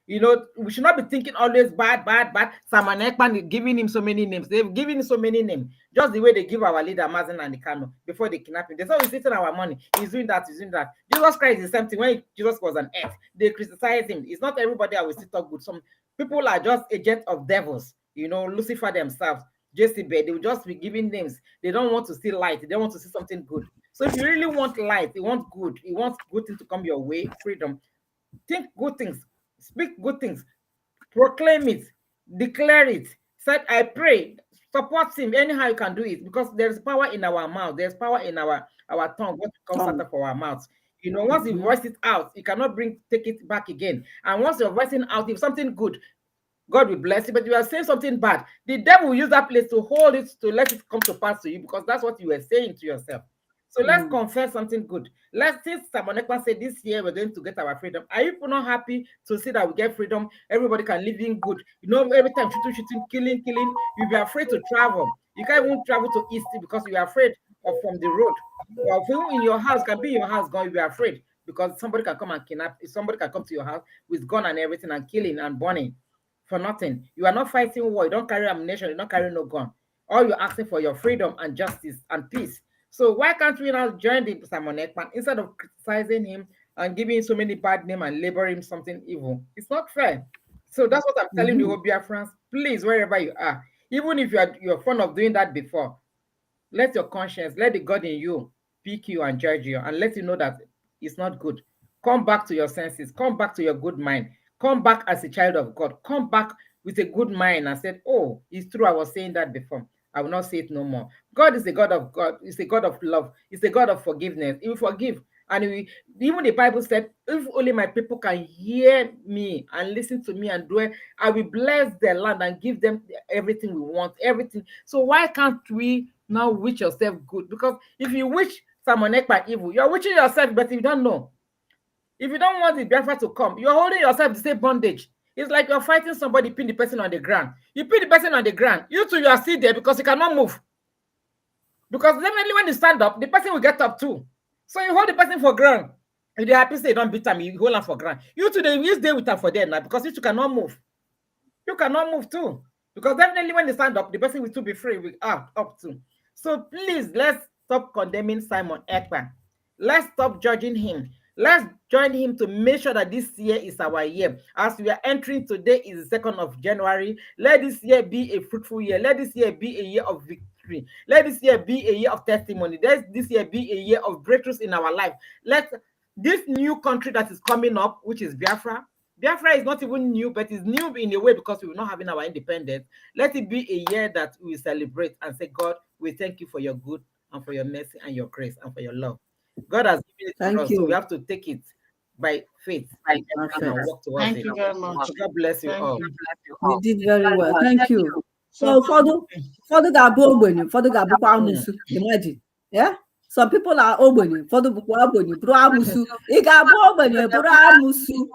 You know, we should not be thinking always bad. Simon Ekman is giving him so many names. They've given him so many names. Just the way they give our leader Mazen and the Kano before they kidnap him. They saw he's taking our money. He's doing that. Jesus Christ is the same thing. When Jesus was on earth, they criticized him. It's not everybody that will still talk good. Some people are just agents of devils. You know, Lucifer themselves, Jezebel, they will just be giving names. They don't want to see light. They don't want to see something good. So if you really want light, you want good things to come your way, freedom, think good things. Speak good things, proclaim it, declare it. Said, I pray, support him anyhow you can do it, because there's power in our mouth, there's power in our tongue, what comes out of our mouths. You know, once you voice it out, you cannot take it back again. And once you're voicing out, if something good, God will bless you. But if you are saying something bad, the devil will use that place to hold it, to let it come to pass to you, because that's what you were saying to yourself. So let's confess something good. Since Samonekwa said this year we're going to get our freedom, are you not happy to see that we get freedom? Everybody can live in good. You know, every time shooting, killing, you'll be afraid to travel. You can't even travel to East because you're afraid from the road. Well, if you in your house, can be in your house, you'll be afraid because somebody can come and kidnap. If somebody can come to your house with gun and everything and killing and burning for nothing. You are not fighting war. You don't carry ammunition. You don't carry no gun. All you're asking for your freedom and justice and peace. So why can't we now join the Simon Ekman instead of criticizing him and giving him so many bad names and labeling him something evil? It's not fair. So that's what I'm telling you, Biafrans. Please, wherever you are, even if you're fond of doing that before, let your conscience, let the God in you pick you and judge you and let you know that it's not good. Come back to your senses. Come back to your good mind. Come back as a child of God. Come back with a good mind and said, oh, it's true. I was saying that before. I will not say it no more. God is a God of God. He's a God of love. He's a God of forgiveness. He will forgive. And even the Bible said, if only my people can hear me and listen to me and do it, I will bless their land and give them everything we want, everything. So why can't we now wish yourself good? Because if you wish Simon Ekpa evil, you're wishing yourself, but you don't know. If you don't want the Biafra to come, you're holding yourself the same bondage. It's like you're fighting somebody, pin the person on the ground. You pin the person on the ground. You two, you are still there because you cannot move. Because definitely when you stand up, the person will get up too. So you hold the person for ground. If they're happy, say don't beat them, you hold them for ground. You two, they will stay with them for them now because you two cannot move. You cannot move too. Because definitely when they stand up, the person will still be free with up too. So please, let's stop condemning Simon Ekpa. Let's stop judging him. Let's join him to make sure that this year is our year. As we are entering, today is the 2nd of January. Let this year be a fruitful year. Let this year be a year of victory. Let this year be a year of testimony. Let this year be a year of breakthroughs in our life. Let this new country that is coming up, which is Biafra. Biafra is not even new, but it's new in a way because we are not having our independence. Let it be a year that we celebrate and say, God, we thank you for your good and for your mercy and your grace and for your love. God has given it to us, so we have to take it by faith and walk towards it. Thank you very much. God bless you all. You did very well. Thank you. So for the Gabu, imagine. Yeah? Some people are open for the Bukwaboni, Bramusu. Igabu, Bramusu.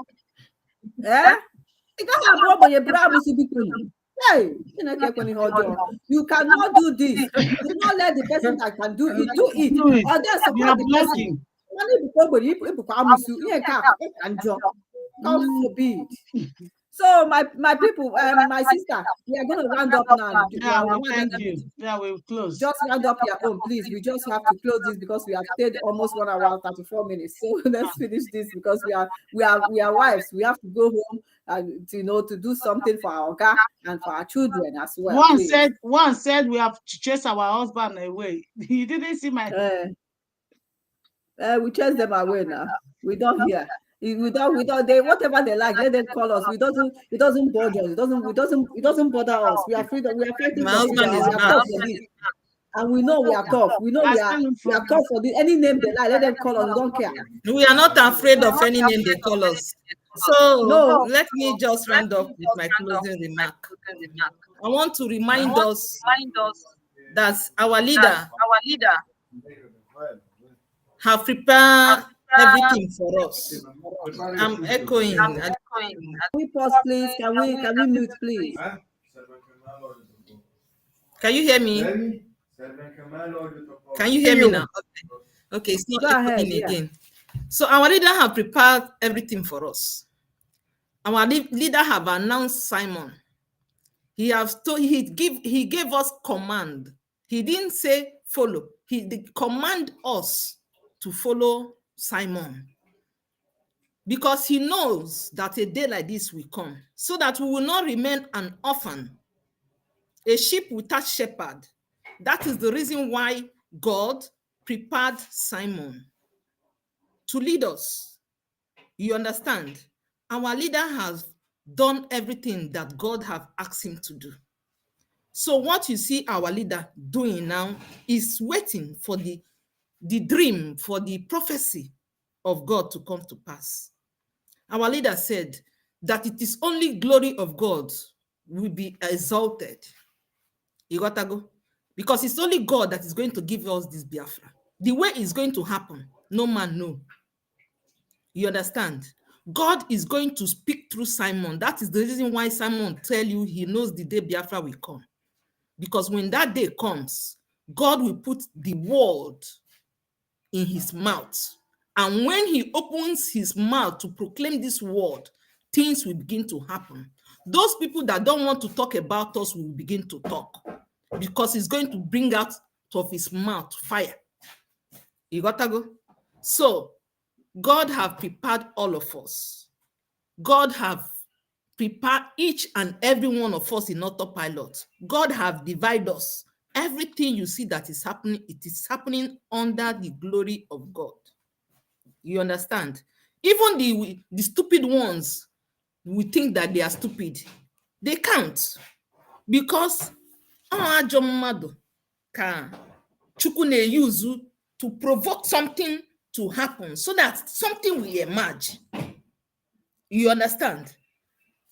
Yeah? Igabu, Bramusu. Hey, you cannot do this. Do not let the person that can do it do it. Or then support the person. God forbid. So my people, my sister, we are going to round up now. Yeah, well, thank you. Yeah, we'll close. Just round up your own, please. We just have to close this because we have stayed almost 1 hour 34 minutes. So let's finish this because we are wives. We have to go home and to do something for our God and for our children as well. One said we have to chase our husband away. You didn't see my. We chase them away now. We don't hear. We don't they whatever they like, let them call us. It doesn't bother us. It doesn't bother us. We are freedom. We are fighting My for husband freedom. is We are back. tough for this. And we know we are tough. We know we are tough for this. Any name they like, let them call us. We don't care. We are not afraid of any name they call us. So No. let me just round up with my closing remark. I want to remind us that our leader have prepared everything for us. I'm echoing. Can we pause, please? Can we mute, please? Can you hear me? Can you hear me now? Okay, it's not echoing again. So our leader have prepared everything for us. Our leader have announced Simon. He gave us command. He didn't say follow. He command us to follow Simon. Because he knows that a day like this will come, so that we will not remain an orphan, a sheep without shepherd. That is the reason why God prepared Simon to lead us. You understand? Our leader has done everything that God have asked him to do. So what you see our leader doing now is waiting for the dream, for the prophecy of God to come to pass. Our leader said that it is only glory of God will be exalted. You got to go? Because it's only God that is going to give us this Biafra. The way it's going to happen, no man knows. You understand? God is going to speak through Simon. That is the reason why Simon tell you he knows the day Biafra will come. Because when that day comes, God will put the word in his mouth. And when he opens his mouth to proclaim this word, things will begin to happen. Those people that don't want to talk about us will begin to talk. Because he's going to bring out of his mouth fire. You got to go? So, God have prepared all of us. God have prepared each and every one of us in autopilot. God have divided us. Everything you see that is happening, it is happening under the glory of God. You understand? Even the stupid ones, we think that they are stupid. They can't. Because ajọ mmadụ ka Chukwu na-use to provoke something to happen so that something will emerge. You understand?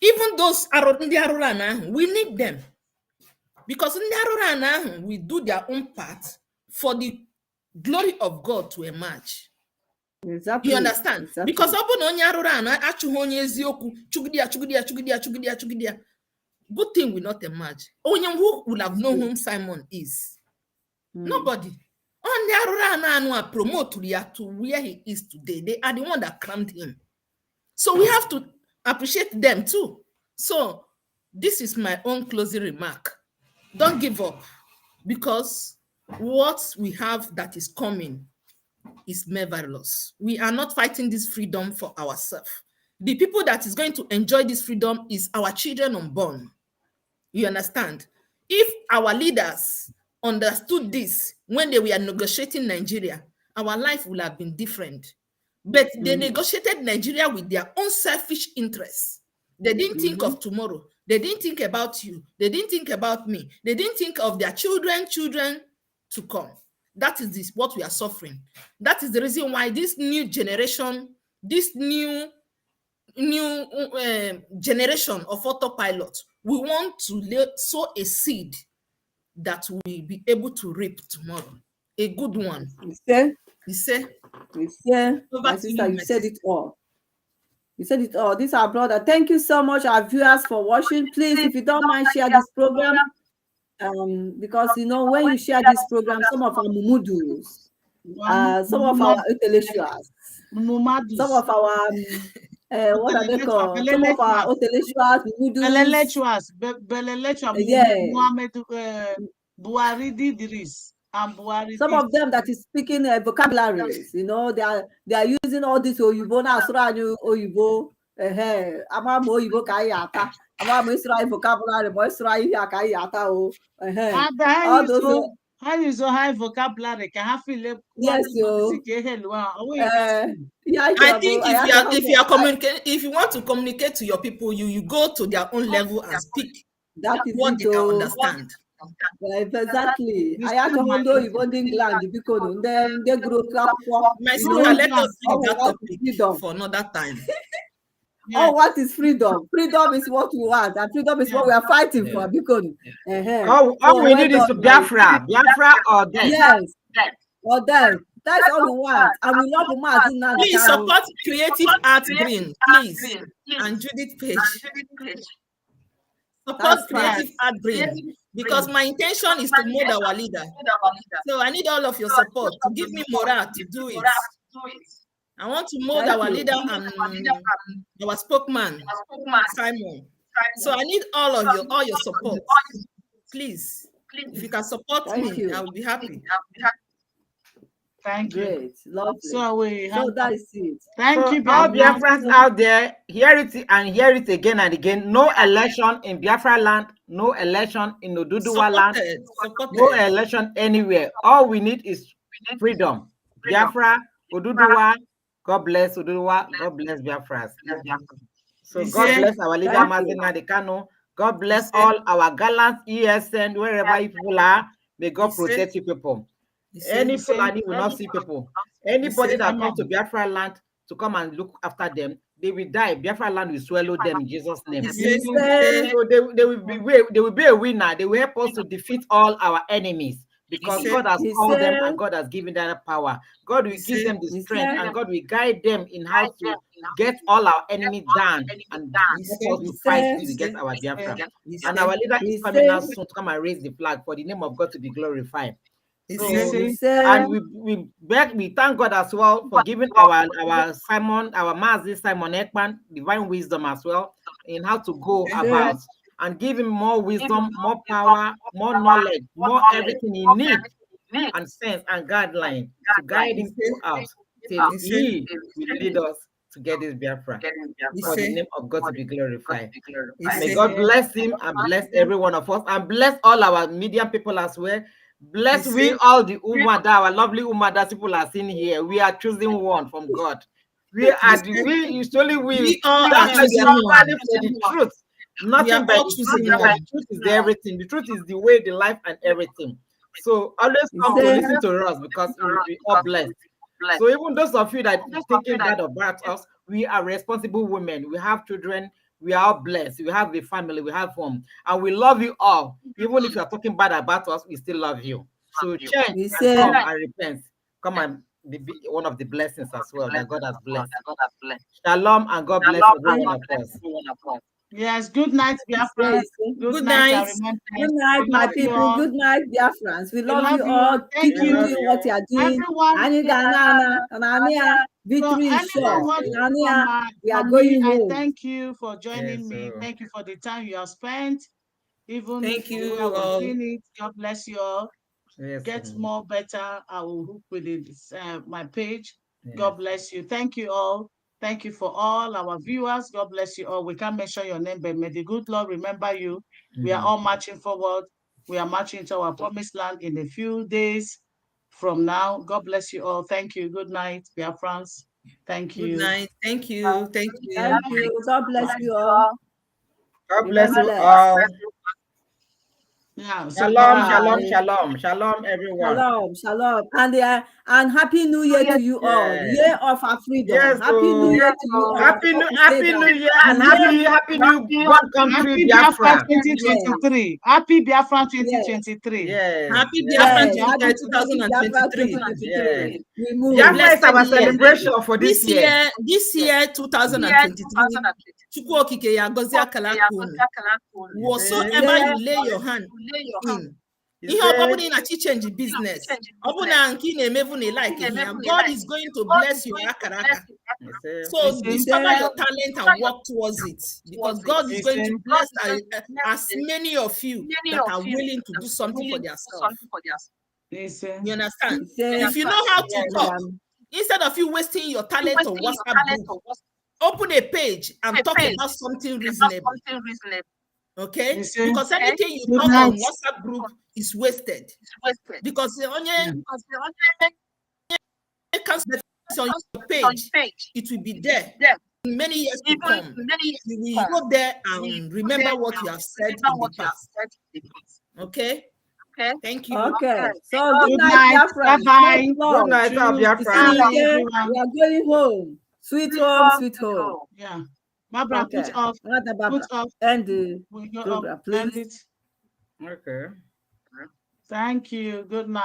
Even those ndị arụrụ ana ahụ, we need them. Because ndị arụrụ ana ahụ will do their own part for the glory of God to emerge. Exactly. You understand? Exactly. Because ọ bụ na onye arụrụ ana achụghị onye eziokwu, chugide ya, good thing will not emerge. Onye who will have known whom Simon is. Nobody. Only Arurana promote to where he is today. They are the one that crowned him. So we have to appreciate them too. So this is my own closing remark. Don't give up, because what we have that is coming is marvelous. We are not fighting this freedom for ourselves. The people that is going to enjoy this freedom is our children unborn. You understand? If our leaders understood this when they were negotiating Nigeria, our life would have been different. But they negotiated Nigeria with their own selfish interests. They didn't think of tomorrow. They didn't think about you. They didn't think about me. They didn't think of their children to come. That is what we are suffering. That is the reason why this new generation, this new generation of autopilot, we want to sow a seed that we'll be able to reap tomorrow. A good one. You say? My sister, you said it all. You said it all. This is our brother. Thank you so much, our viewers, for watching. Please, if you don't mind, share this program. Because when you share this program, some of our mumudus, some of our intellectuals, some of our what are they called? Some of our intellectuals, noodles. Yeah. Muhammad Buhari Idris and Buhari. Some of them that is speaking vocabularies, you know, they are using all this Oyibo na Asura Oyibo. Ama mo Oyibo ka yata. Ama mo Israel vocabulary, mo Israel ya ka yata o. All those. How you so high vocabulary? Can have feel yes, yo. Yeah, I think if you are communicating, if you want to communicate to your people, you go to their own level and speak that is what they can understand. Exactly. I had to hold on England because then they grow up. My sister, let us leave that topic for another time. Yeah. Oh, what is freedom? Freedom is what we want, and freedom is what we are fighting for. Because all we need is Biafra or death. Yes, or death. That's all we want, and we love the. Please support Creative Art Green, please, and Judith Page. Support Creative Art Green, because my intention is to mold our leader. So I need all of your support to give me morale to do it. I want to mold our leader and our spokesman, Simon. So I need all your support. Please, if you can support me, I will be happy. Thank you. Great, lovely. So that is it. Thank you, all Biafrans out there. Hear it and hear it again and again. No election in Biafra land. No election in Oduduwa land. No election anywhere. All we need is freedom. Biafra, Oduduwa. God bless Oduduwa. God bless Biafra. So God bless our leader Mazina Dekano. God bless all our gallant ESN wherever you people are. May God protect you people. Any Fulani will not see people. Anybody that comes to Biafra land to come and look after them, they will die. Biafra land will swallow them in Jesus' name. So they will be a winner. They will help us to defeat all our enemies, because God has called them and God has given them power. God will give them the strength and God will guide them in how to get all our enemies down and help us to fight to get our Biafra. And our leader is coming out soon to come and raise the flag for the name of God to be glorified. So, and we thank God as well for giving our Simon, our Mazi Simon Ekman, divine wisdom as well in how to go about, and give him more wisdom, more power, more knowledge, more everything he needs, and sense and guideline to guide him throughout till he will lead us to get this Biafra for the name of God to be glorified. May God bless him and bless every one of us, and bless all our media people as well. Bless we all the Umada, our lovely Umada people are seen here. We are choosing one from God. We are we all are choosing one. The truth. Nothing but the truth is everything. The truth is the way, the life, and everything. So always come to listen to us, because we are blessed. So even those of you that are thinking bad about us, we are responsible women. We have children. We are all blessed. We have a family. We have home, and we love you all. Even if you are talking bad about us, we still love you. So change and come and repent. Come and be one of the blessings as well that God has blessed. Shalom and God bless every one of us. Yes, good night, Biafrans. Good night. Good night, my people. Good night, Biafrans. We love you all. Keep doing what you are doing. Victory is sure. We are going home. I thank you for joining me. Thank you for the time you have spent. Even thank you. God bless you all. Get more better. I will hook with it, my page. God bless you. Thank you all. Thank you for all our viewers. God bless you all. We can't mention your name, but may the good Lord remember you. We are all marching forward. We are marching to our promised land in a few days from now. God bless you all. Thank you. Good night, Biafrans. Thank you. Good night. Thank you. Thank you. Thank you. God bless you all. God bless you all. Yeah, shalom, shalom, shalom, shalom, everyone. Shalom, shalom, and happy New Year to you all. Year of our freedom. Yes, happy New Year to you all. Happy New Year and happy New God country Biafra 2023. Happy Biafra 2023. Yes. Happy Biafra 2023. Yes. Biafra is our celebration for this year. This year 2023. Whatsoever you lay your hand in He Ihe ọbụla said, ị na-achị change business, ọ bụ na nke ị na-emevu na like here, God is going to bless your akara aka. he said, So discover your talent and work towards it, because God is going to bless as many of you that are willing to do something for themselves. You understand? If you know how to talk, instead of you wasting your talent on WhatsApp group, open a page and talk about something reasonable. Okay? Because anything you talk on WhatsApp group is wasted. Because the only on your page, it will be there. In many years to come, you will go there and remember what you have said in the past. Okay? Thank you. Okay. So good night, night. Biafra. Bye-bye. good night, Biafra. We are going home. Sweet home, sweet home. Yeah. Barbara, Okay. put off. Barbara, Put off. end the Will you program, end please. it? Okay. Thank you. Good night.